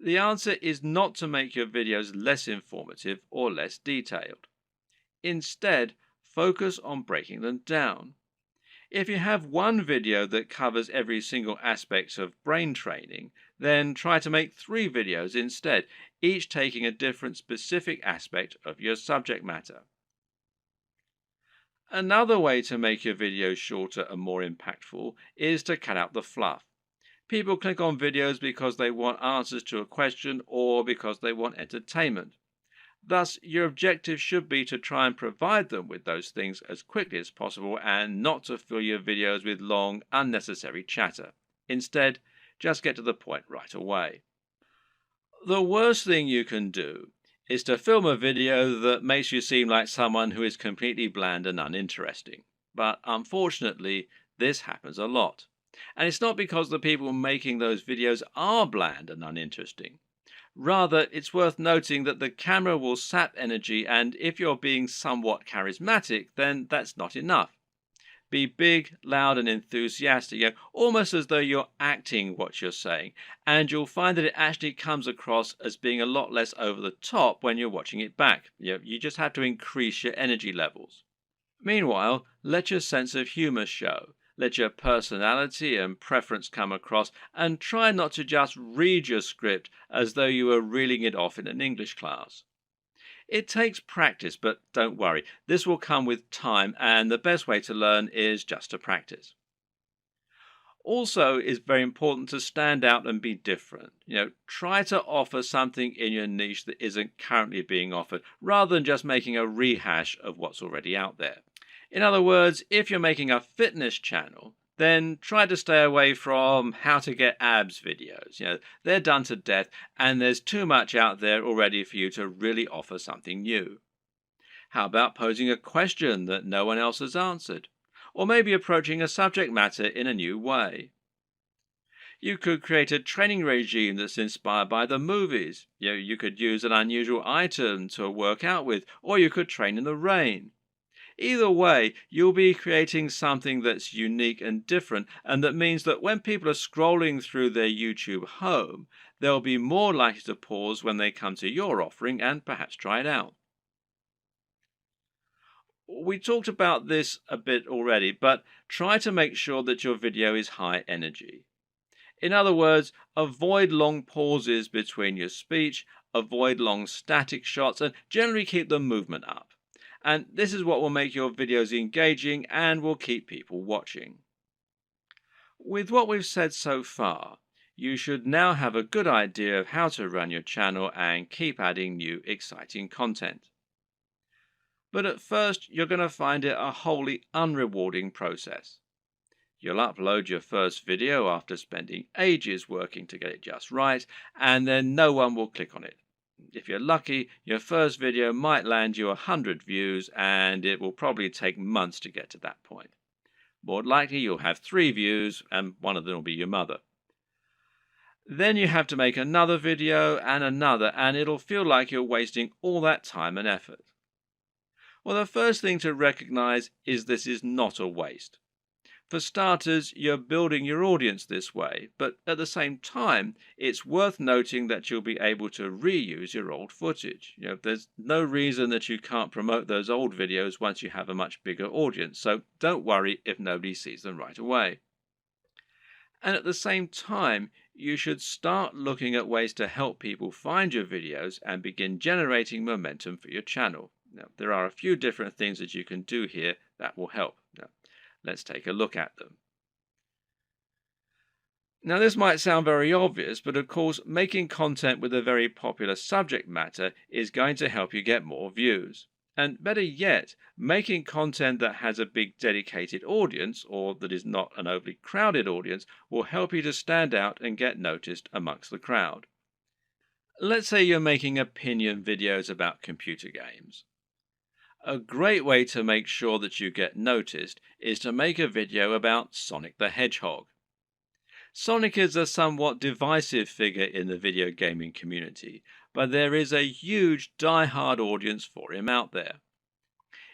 Speaker 1: The answer is not to make your videos less informative or less detailed. Instead, focus on breaking them down. If you have one video that covers every single aspect of brain training, then try to make 3 videos instead, each taking a different specific aspect of your subject matter. Another way to make your videos shorter and more impactful is to cut out the fluff. People click on videos because they want answers to a question or because they want entertainment. Thus, your objective should be to try and provide them with those things as quickly as possible and not to fill your videos with long, unnecessary chatter. Instead, just get to the point right away. The worst thing you can do is to film a video that makes you seem like someone who is completely bland and uninteresting. But unfortunately, this happens a lot. And it's not because the people making those videos are bland and uninteresting. Rather, it's worth noting that the camera will sap energy, and if you're being somewhat charismatic, then that's not enough. Be big, loud, and enthusiastic, almost as though you're acting what you're saying, and you'll find that it actually comes across as being a lot less over the top when you're watching it back. You just have to increase your energy levels. Meanwhile, let your sense of humor show. Let your personality and preference come across, and try not to just read your script as though you were reeling it off in an English class. It takes practice, but don't worry, this will come with time, and the best way to learn is just to practice. Also, it's very important to stand out and be different. Try to offer something in your niche that isn't currently being offered, rather than just making a rehash of what's already out there. In other words, if you're making a fitness channel, then try to stay away from how to get abs videos. They're done to death, and there's too much out there already for you to really offer something new. How about posing a question that no one else has answered? Or maybe approaching a subject matter in a new way. You could create a training regime that's inspired by the movies. You could use an unusual item to work out with, or you could train in the rain. Either way, you'll be creating something that's unique and different, and that means that when people are scrolling through their YouTube home, they'll be more likely to pause when they come to your offering and perhaps try it out. We talked about this a bit already, but try to make sure that your video is high energy. In other words, avoid long pauses between your speech, avoid long static shots, and generally keep the movement up. And this is what will make your videos engaging and will keep people watching. With what we've said so far, you should now have a good idea of how to run your channel and keep adding new exciting content. But at first, you're going to find it a wholly unrewarding process. You'll upload your first video after spending ages working to get it just right, and then no one will click on it. If you're lucky, your first video might land you 100 views, and it will probably take months to get to that point. More likely, you'll have 3 views, and one of them will be your mother. Then you have to make another video and another, and it'll feel like you're wasting all that time and effort. Well, the first thing to recognize is this is not a waste. For starters, you're building your audience this way, but at the same time, it's worth noting that you'll be able to reuse your old footage. There's no reason that you can't promote those old videos once you have a much bigger audience, so don't worry if nobody sees them right away. And at the same time, you should start looking at ways to help people find your videos and begin generating momentum for your channel. Now, there are a few different things that you can do here that will help. Now, let's take a look at them. Now, this might sound very obvious, but of course, making content with a very popular subject matter is going to help you get more views. And better yet, making content that has a big dedicated audience, or that is not an overly crowded audience, will help you to stand out and get noticed amongst the crowd. Let's say you're making opinion videos about computer games. A great way to make sure that you get noticed is to make a video about Sonic the Hedgehog. Sonic is a somewhat divisive figure in the video gaming community, but there is a huge die-hard audience for him out there.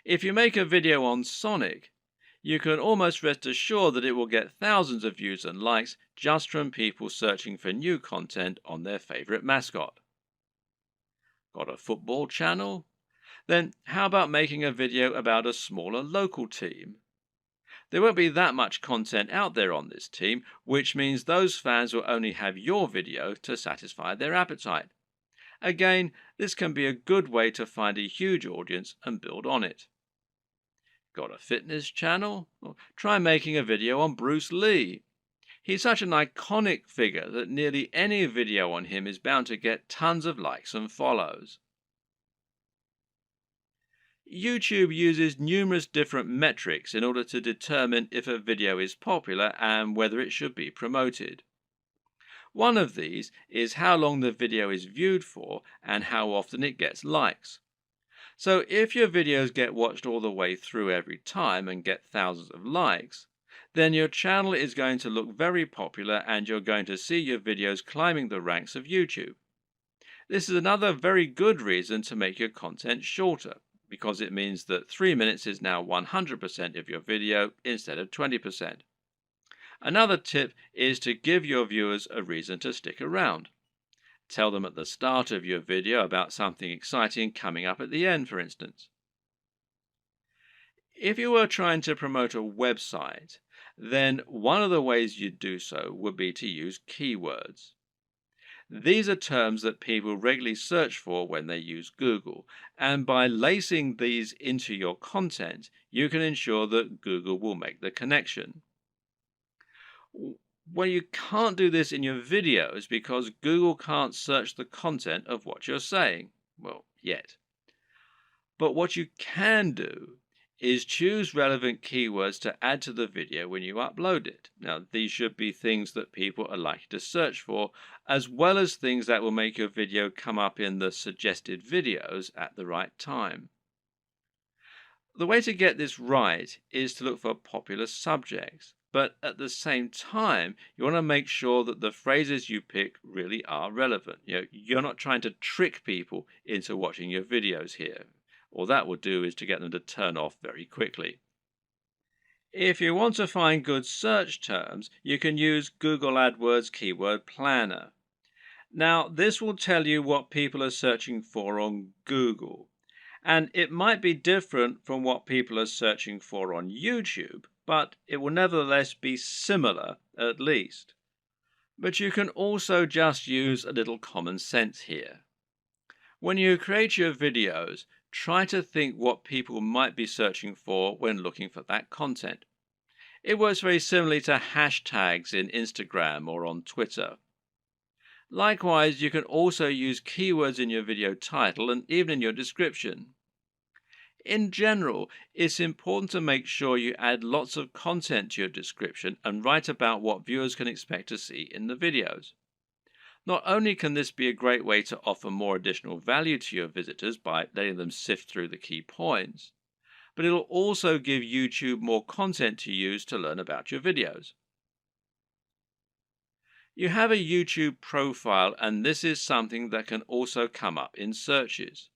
Speaker 1: If you make a video on Sonic, you can almost rest assured that it will get thousands of views and likes just from people searching for new content on their favorite mascot. Got a football channel? Then how about making a video about a smaller local team? There won't be that much content out there on this team, which means those fans will only have your video to satisfy their appetite. Again, this can be a good way to find a huge audience and build on it. Got a fitness channel? Well, try making a video on Bruce Lee. He's such an iconic figure that nearly any video on him is bound to get tons of likes and follows. YouTube uses numerous different metrics in order to determine if a video is popular and whether it should be promoted. One of these is how long the video is viewed for and how often it gets likes. So if your videos get watched all the way through every time and get thousands of likes, then your channel is going to look very popular and you're going to see your videos climbing the ranks of YouTube. This is another very good reason to make your content shorter, because it means that 3 minutes is now 100% of your video instead of 20%. Another tip is to give your viewers a reason to stick around. Tell them at the start of your video about something exciting coming up at the end, for instance. If you were trying to promote a website, then one of the ways you'd do so would be to use keywords. These are terms that people regularly search for when they use Google, and by lacing these into your content, you can ensure that Google will make the connection. Well, you can't do this in your videos because Google can't search the content of what you're saying. Well, yet. But what you can do is choose relevant keywords to add to the video when you upload it. Now, these should be things that people are likely to search for, as well as things that will make your video come up in the suggested videos at the right time. The way to get this right is to look for popular subjects, but at the same time, you want to make sure that the phrases you pick really are relevant. You're not trying to trick people into watching your videos here. All that will do is to get them to turn off very quickly. If you want to find good search terms, you can use Google AdWords Keyword Planner. Now, this will tell you what people are searching for on Google, and it might be different from what people are searching for on YouTube, but it will nevertheless be similar at least. But you can also just use a little common sense here. When you create your videos, try to think what people might be searching for when looking for that content. It works very similarly to hashtags in Instagram or on Twitter. Likewise, you can also use keywords in your video title and even in your description. In general, it's important to make sure you add lots of content to your description and write about what viewers can expect to see in the videos. Not only can this be a great way to offer more additional value to your visitors by letting them sift through the key points, but it'll also give YouTube more content to use to learn about your videos. You have a YouTube profile, and this is something that can also come up in searches.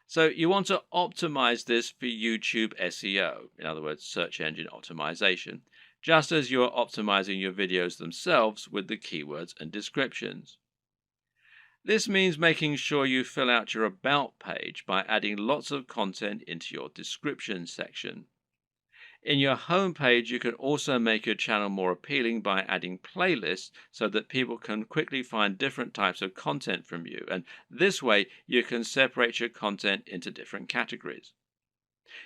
Speaker 1: So you want to optimize this for YouTube SEO, in other words, search engine optimization, just as you're optimizing your videos themselves with the keywords and descriptions. This means making sure you fill out your About page by adding lots of content into your description section. In your home page, you can also make your channel more appealing by adding playlists so that people can quickly find different types of content from you, and this way you can separate your content into different categories.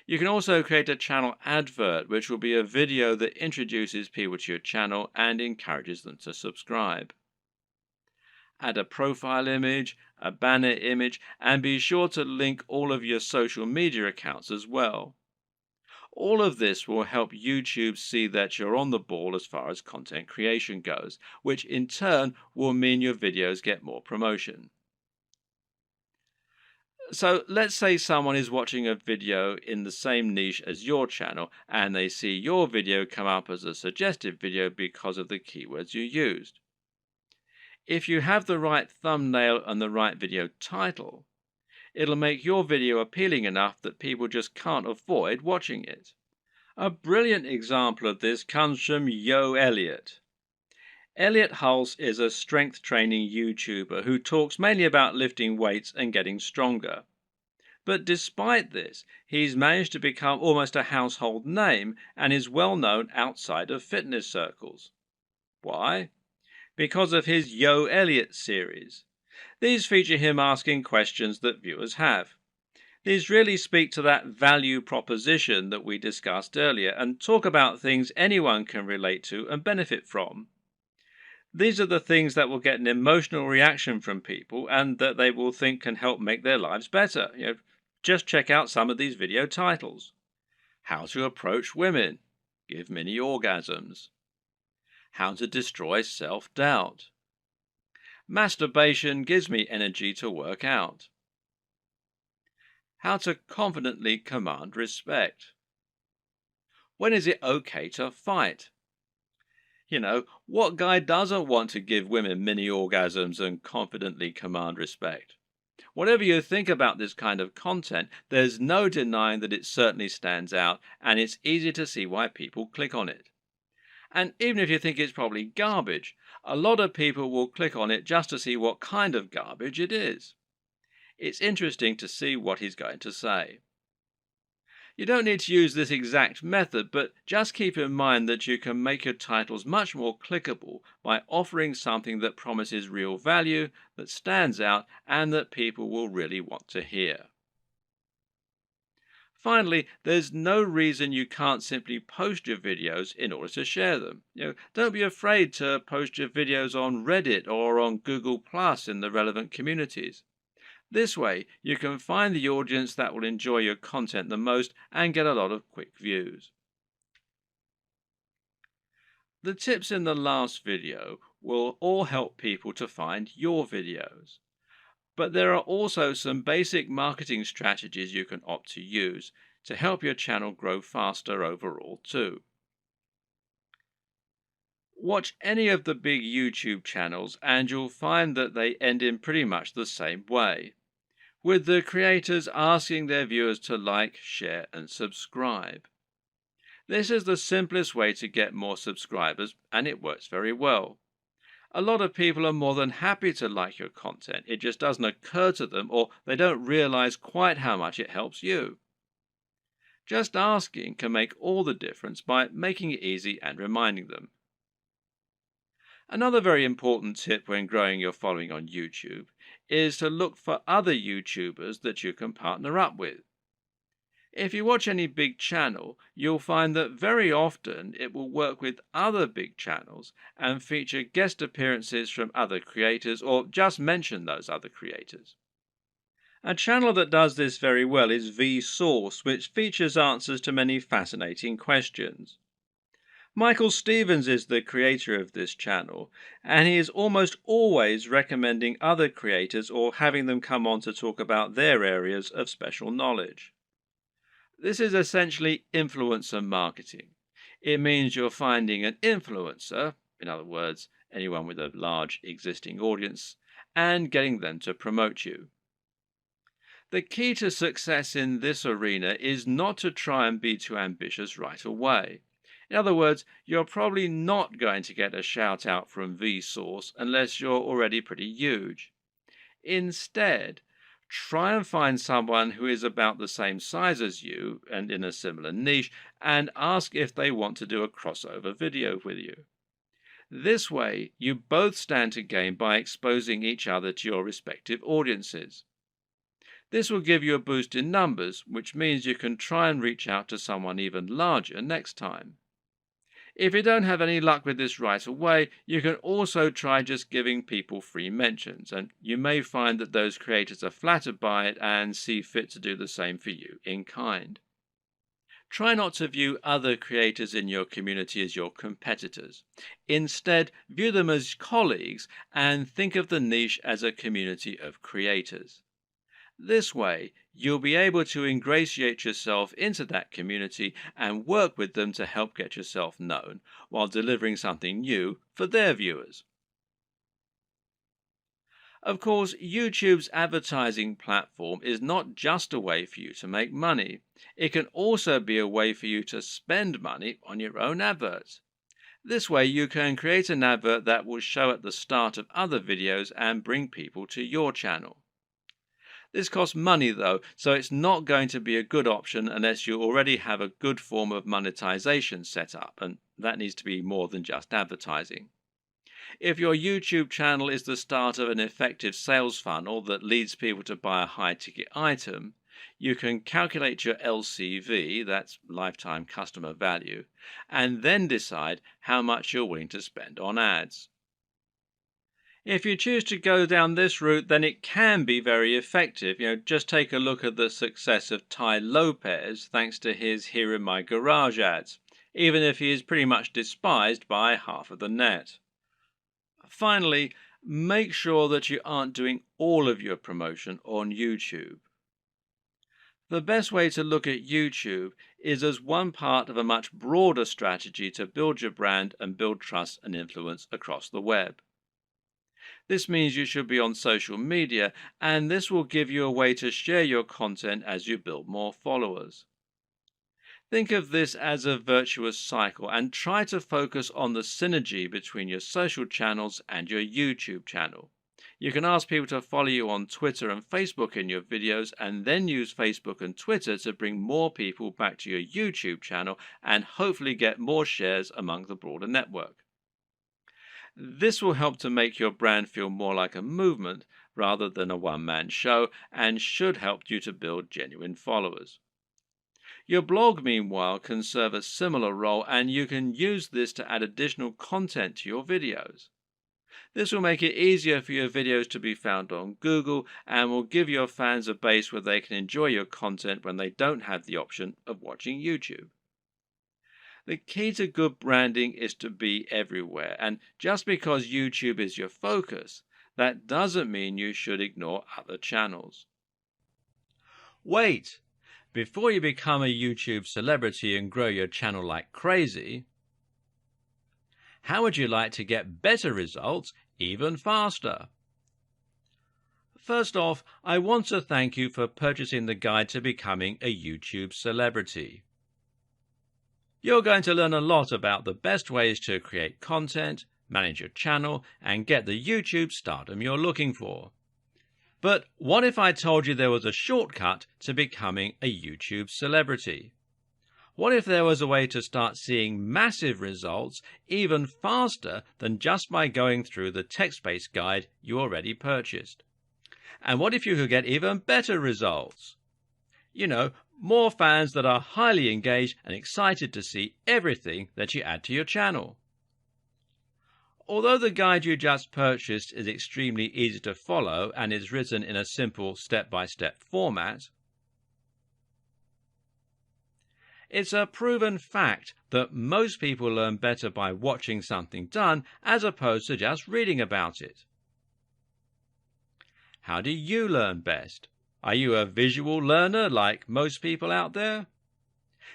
Speaker 1: You can also create a channel advert, which will be a video that introduces people to your channel and encourages them to subscribe. Add a profile image, a banner image, and be sure to link all of your social media accounts as well. All of this will help YouTube see that you're on the ball as far as content creation goes, which in turn will mean your videos get more promotion. So let's say someone is watching a video in the same niche as your channel and they see your video come up as a suggested video because of the keywords you used. If you have the right thumbnail and the right video title, it'll make your video appealing enough that people just can't avoid watching it. A brilliant example of this comes from Yo Elliott. Elliott Hulse is a strength training YouTuber who talks mainly about lifting weights and getting stronger. But despite this, he's managed to become almost a household name and is well known outside of fitness circles. Why? Because of his Yo Elliott series. These feature him asking questions that viewers have. These really speak to that value proposition that we discussed earlier and talk about things anyone can relate to and benefit from. These are the things that will get an emotional reaction from people and that they will think can help make their lives better. Just check out some of these video titles. How to approach women. Give mini orgasms. How to destroy self-doubt. Masturbation gives me energy to work out. How to confidently command respect. When is it okay to fight? What guy doesn't want to give women mini orgasms and confidently command respect? Whatever you think about this kind of content, there's no denying that it certainly stands out, and it's easy to see why people click on it. And even if you think it's probably garbage, a lot of people will click on it just to see what kind of garbage it is. It's interesting to see what he's going to say. You don't need to use this exact method, but just keep in mind that you can make your titles much more clickable by offering something that promises real value, that stands out, and that people will really want to hear. Finally, there's no reason you can't simply post your videos in order to share them. Don't be afraid to post your videos on Reddit or on Google Plus in the relevant communities. This way, you can find the audience that will enjoy your content the most and get a lot of quick views. The tips in the last video will all help people to find your videos. But there are also some basic marketing strategies you can opt to use to help your channel grow faster overall too. Watch any of the big YouTube channels and you'll find that they end in pretty much the same way, with the creators asking their viewers to like, share, and subscribe. This is the simplest way to get more subscribers, and it works very well. A lot of people are more than happy to like your content. It just doesn't occur to them, or they don't realize quite how much it helps you. Just asking can make all the difference by making it easy and reminding them. Another very important tip when growing your following on YouTube is to look for other YouTubers that you can partner up with. If you watch any big channel, you'll find that very often it will work with other big channels and feature guest appearances from other creators or just mention those other creators. A channel that does this very well is Vsauce, which features answers to many fascinating questions. Michael Stevens is the creator of this channel, and he is almost always recommending other creators or having them come on to talk about their areas of special knowledge. This is essentially influencer marketing. It means you're finding an influencer, in other words, anyone with a large existing audience, and getting them to promote you. The key to success in this arena is not to try and be too ambitious right away. In other words, you're probably not going to get a shout out from Vsauce unless you're already pretty huge. Instead, try and find someone who is about the same size as you and in a similar niche and ask if they want to do a crossover video with you. This way, you both stand to gain by exposing each other to your respective audiences. This will give you a boost in numbers, which means you can try and reach out to someone even larger next time. If you don't have any luck with this right away, you can also try just giving people free mentions, and you may find that those creators are flattered by it and see fit to do the same for you in kind. Try not to view other creators in your community as your competitors. Instead, view them as colleagues and think of the niche as a community of creators. This way, you'll be able to ingratiate yourself into that community and work with them to help get yourself known while delivering something new for their viewers. Of course, YouTube's advertising platform is not just a way for you to make money. It can also be a way for you to spend money on your own adverts. This way, you can create an advert that will show at the start of other videos and bring people to your channel. This costs money though, so it's not going to be a good option unless you already have a good form of monetization set up, and that needs to be more than just advertising. If your YouTube channel is the start of an effective sales funnel that leads people to buy a high-ticket item, you can calculate your LCV, that's lifetime customer value, and then decide how much you're willing to spend on ads. If you choose to go down this route, then it can be very effective. Just take a look at the success of Tai Lopez thanks to his Here in My Garage ads, even if he is pretty much despised by half of the net. Finally, make sure that you aren't doing all of your promotion on YouTube. The best way to look at YouTube is as one part of a much broader strategy to build your brand and build trust and influence across the web. This means you should be on social media, and this will give you a way to share your content as you build more followers. Think of this as a virtuous cycle and try to focus on the synergy between your social channels and your YouTube channel. You can ask people to follow you on Twitter and Facebook in your videos, and then use Facebook and Twitter to bring more people back to your YouTube channel and hopefully get more shares among the broader network. This will help to make your brand feel more like a movement rather than a one-man show, and should help you to build genuine followers. Your blog, meanwhile, can serve a similar role, and you can use this to add additional content to your videos. This will make it easier for your videos to be found on Google and will give your fans a base where they can enjoy your content when they don't have the option of watching YouTube. The key to good branding is to be everywhere, and just because YouTube is your focus, that doesn't mean you should ignore other channels. Wait! Before you become a YouTube celebrity and grow your channel like crazy, how would you like to get better results even faster? First off, I want to thank you for purchasing the guide to becoming a YouTube celebrity. You're going to learn a lot about the best ways to create content, manage your channel, and get the YouTube stardom you're looking for. But what if I told you there was a shortcut to becoming a YouTube celebrity? What if there was a way to start seeing massive results even faster than just by going through the text-based guide you already purchased? And what if you could get even better results? You know, more fans that are highly engaged and excited to see everything that you add to your channel. Although the guide you just purchased is extremely easy to follow and is written in a simple step-by-step format, it's a proven fact that most people learn better by watching something done as opposed to just reading about it. How do you learn best? Are you a visual learner like most people out there?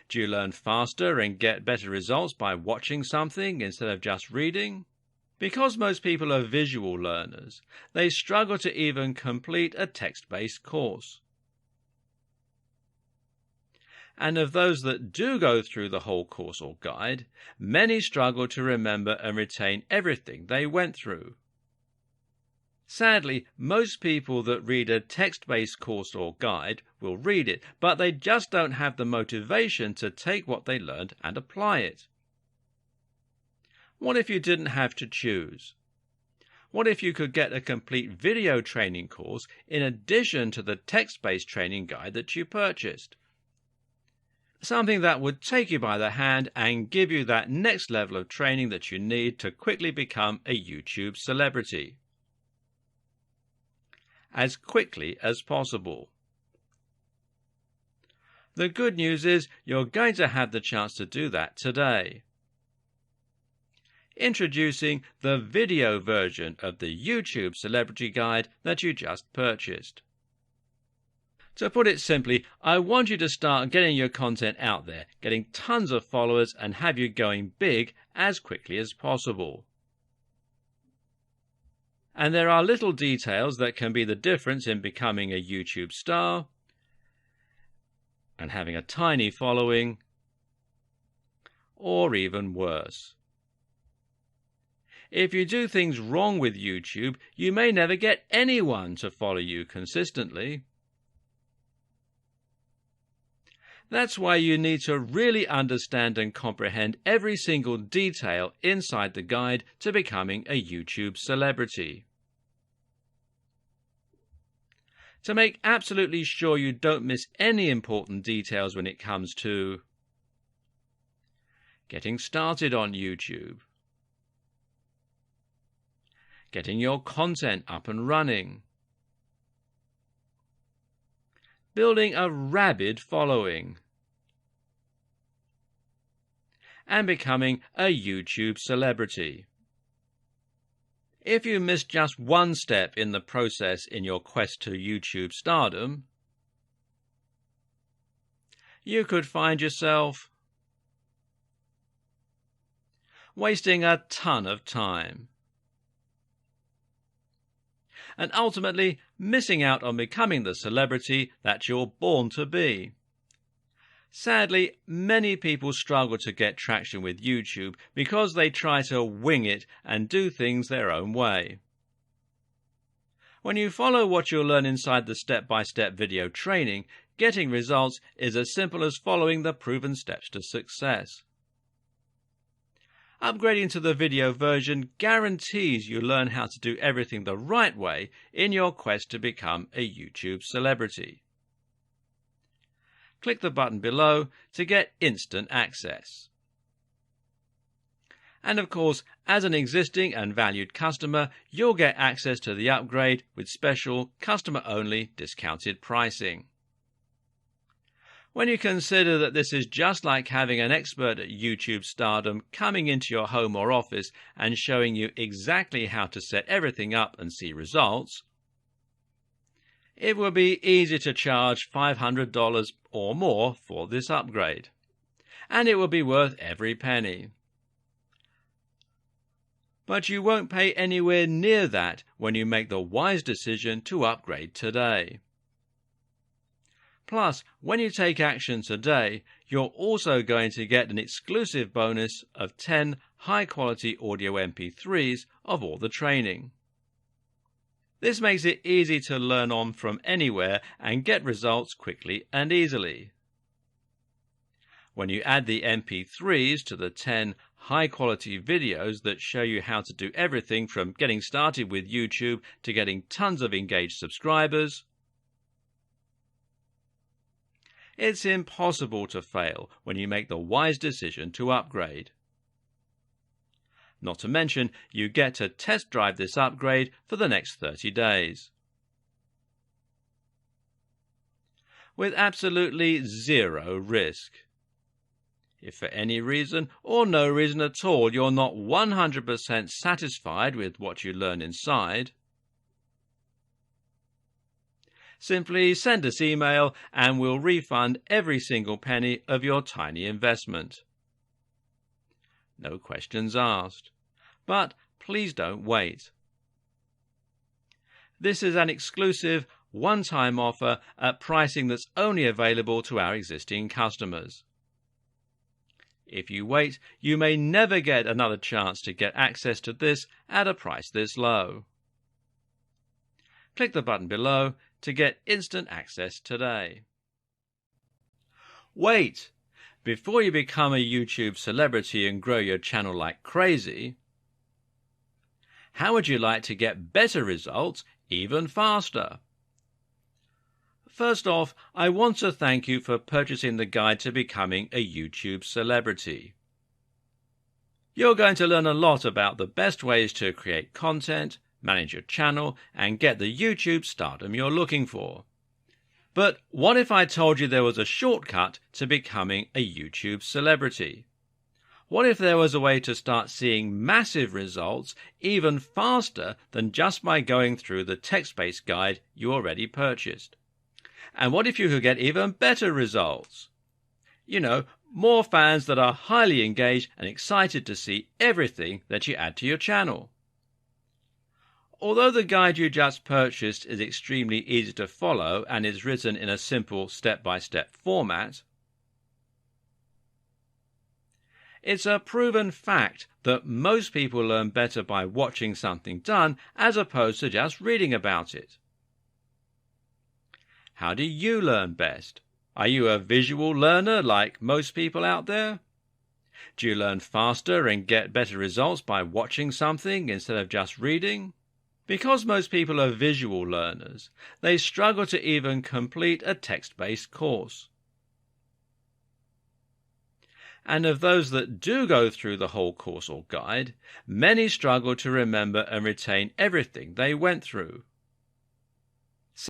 Speaker 1: Do you learn faster and get better results by watching something instead of just reading? Because most people are visual learners, they struggle to even complete a text-based course. And of those that do go through the whole course or guide, many struggle to remember and retain everything they went through. Sadly, most people that read a text-based course or guide will read it, but they just don't have the motivation to take what they learned and apply it. What if you didn't have to choose? What if you could get a complete video training course in addition to the text-based training guide that you purchased? Something that would take you by the hand and give you that next level of training that you need to quickly become a YouTube celebrity. As quickly as possible. The good news is you're going to have the chance to do that today. Introducing the video version of the YouTube Celebrity Guide that you just purchased. To put it simply, I want you to start getting your content out there, getting tons of followers, and have you going big as quickly as possible. And there are little details that can be the difference in becoming a YouTube star and having a tiny following, or even worse. If you do things wrong with YouTube, you may never get anyone to follow you consistently. That's why you need to really understand and comprehend every single detail inside the guide to becoming a YouTube celebrity. To make absolutely sure you don't miss any important details when it comes to getting started on YouTube, getting your content up and running, building a rabid following, and becoming a YouTube celebrity. If you miss just one step in the process in your quest to YouTube stardom, you could find yourself wasting a ton of time and ultimately missing out on becoming the celebrity that you're born to be. Sadly, many people struggle to get traction with YouTube because they try to wing it and do things their own way. When you follow what you'll learn inside the step-by-step video training, getting results is as simple as following the proven steps to success. Upgrading to the video version guarantees you learn how to do everything the right way in your quest to become a YouTube celebrity. Click the button below to get instant access. And of course, as an existing and valued customer, you'll get access to the upgrade with special customer-only discounted pricing. When you consider that this is just like having an expert at YouTube stardom coming into your home or office and showing you exactly how to set everything up and see results, it will be easy to charge $500 or more for this upgrade, and it will be worth every penny. But you won't pay anywhere near that when you make the wise decision to upgrade today. Plus, when you take action today, you're also going to get an exclusive bonus of 10 high-quality audio MP3s of all the training. This makes it easy to learn on from anywhere and get results quickly and easily. When you add the MP3s to the 10 high-quality videos that show you how to do everything from getting started with YouTube to getting tons of engaged subscribers, it's impossible to fail when you make the wise decision to upgrade. Not to mention, you get to test drive this upgrade for the next 30 days. With absolutely zero risk. If for any reason or no reason at all you're not 100% satisfied with what you learn inside, simply send us email and we'll refund every single penny of your tiny investment. No questions asked. But please don't wait. This is an exclusive one-time offer at pricing that's only available to our existing customers. If you wait, you may never get another chance to get access to this at a price this low. Click the button below to get instant access today. Wait! Before you become a YouTube celebrity and grow your channel like crazy, how would you like to get better results even faster? First off, I want to thank you for purchasing the guide to becoming a YouTube celebrity. You're going to learn a lot about the best ways to create content, manage your channel, and get the YouTube stardom you're looking for. But what if I told you there was a shortcut to becoming a YouTube celebrity? What if there was a way to start seeing massive results even faster than just by going through the text-based guide you already purchased? And what if you could get even better results? You know, more fans that are highly engaged and excited to see everything that you add to your channel. Although the guide you just purchased is extremely easy to follow and is written in a simple step-by-step format, it's a proven fact that most people learn better by watching something done as opposed to just reading about it. How do you learn best? Are you a visual learner like most people out there? Do you learn faster and get better results by watching something instead of just reading? Because most people are visual learners, they struggle to even complete a text-based course. And of those that do go through the whole course or guide, many struggle to remember and retain everything they went through.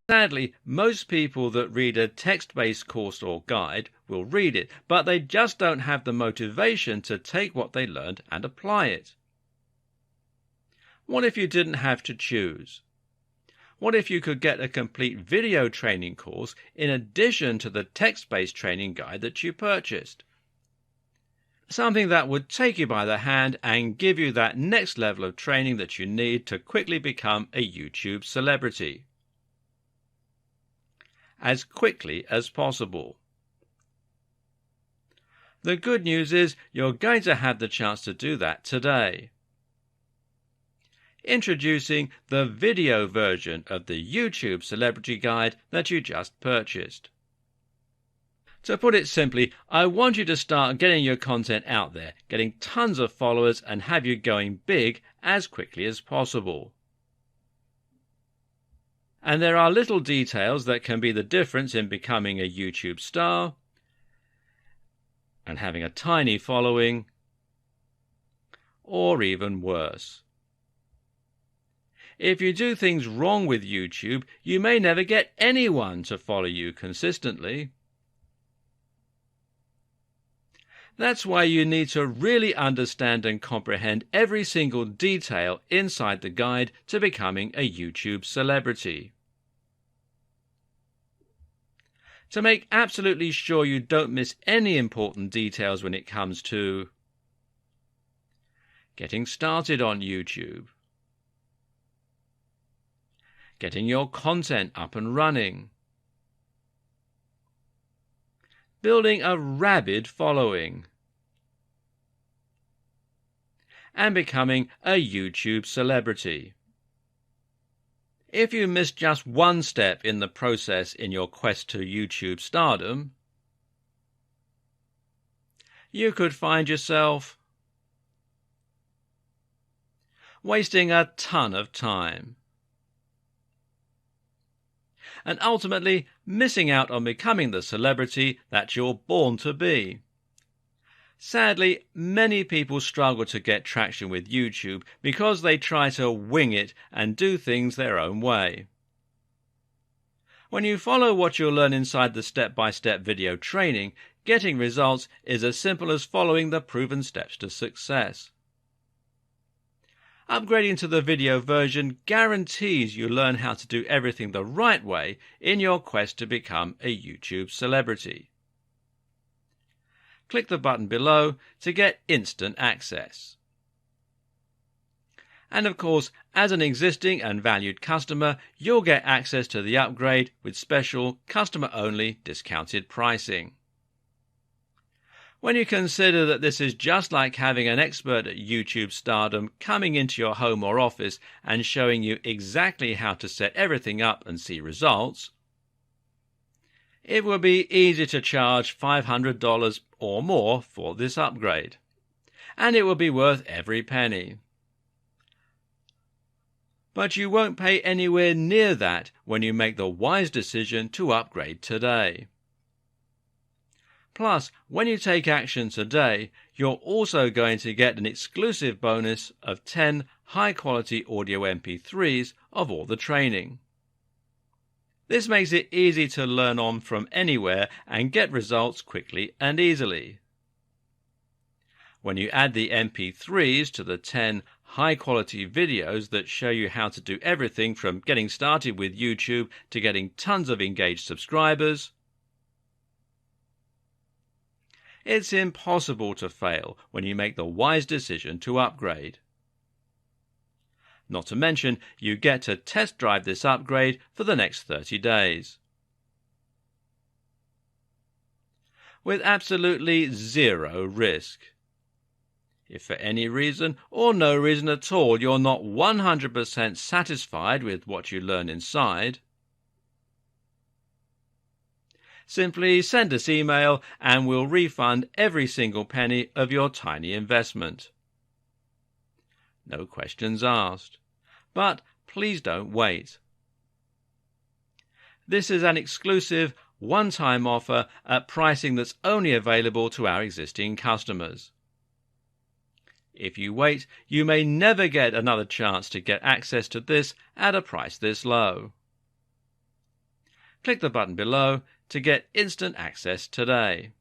Speaker 1: Sadly, most people that read a text-based course or guide will read it, but they just don't have the motivation to take what they learned and apply it. What if you didn't have to choose? What if you could get a complete video training course in addition to the text-based training guide that you purchased? Something that would take you by the hand and give you that next level of training that you need to quickly become a YouTube celebrity. As quickly as possible. The good news is you're going to have the chance to do that today. Introducing the video version of the YouTube Celebrity Guide that you just purchased. To put it simply, I want you to start getting your content out there, getting tons of followers, and have you going big as quickly as possible. And there are little details that can be the difference in becoming a YouTube star and having a tiny following, or even worse. If you do things wrong with YouTube, you may never get anyone to follow you consistently. That's why you need to really understand and comprehend every single detail inside the guide to becoming a YouTube celebrity. To make absolutely sure you don't miss any important details when it comes to getting started on YouTube, getting your content up and running, building a rabid following, and becoming a YouTube celebrity. If you miss just one step in the process in your quest to YouTube stardom, you could find yourself wasting a ton of time and ultimately missing out on becoming the celebrity that you're born to be. Sadly, many people struggle to get traction with YouTube because they try to wing it and do things their own way. When you follow what you'll learn inside the step-by-step video training, getting results is as simple as following the proven steps to success. Upgrading to the video version guarantees you learn how to do everything the right way in your quest to become a YouTube celebrity. Click the button below to get instant access. And of course, as an existing and valued customer, you'll get access to the upgrade with special customer-only discounted pricing. When you consider that this is just like having an expert at YouTube stardom coming into your home or office and showing you exactly how to set everything up and see results, it will be easy to charge $500 or more for this upgrade, and it will be worth every penny. But you won't pay anywhere near that when you make the wise decision to upgrade today. Plus, when you take action today, you're also going to get an exclusive bonus of 10 high-quality audio MP3s of all the training. This makes it easy to learn on from anywhere and get results quickly and easily. When you add the MP3s to the 10 high-quality videos that show you how to do everything from getting started with YouTube to getting tons of engaged subscribers, it's impossible to fail when you make the wise decision to upgrade. Not to mention, you get to test drive this upgrade for the next 30 days. With absolutely zero risk. If for any reason or no reason at all you're not 100% satisfied with what you learn inside, simply send us email and we'll refund every single penny of your tiny investment. No questions asked. But please don't wait. This is an exclusive, one-time offer at pricing that's only available to our existing customers. If you wait, you may never get another chance to get access to this at a price this low. Click the button below to get instant access today.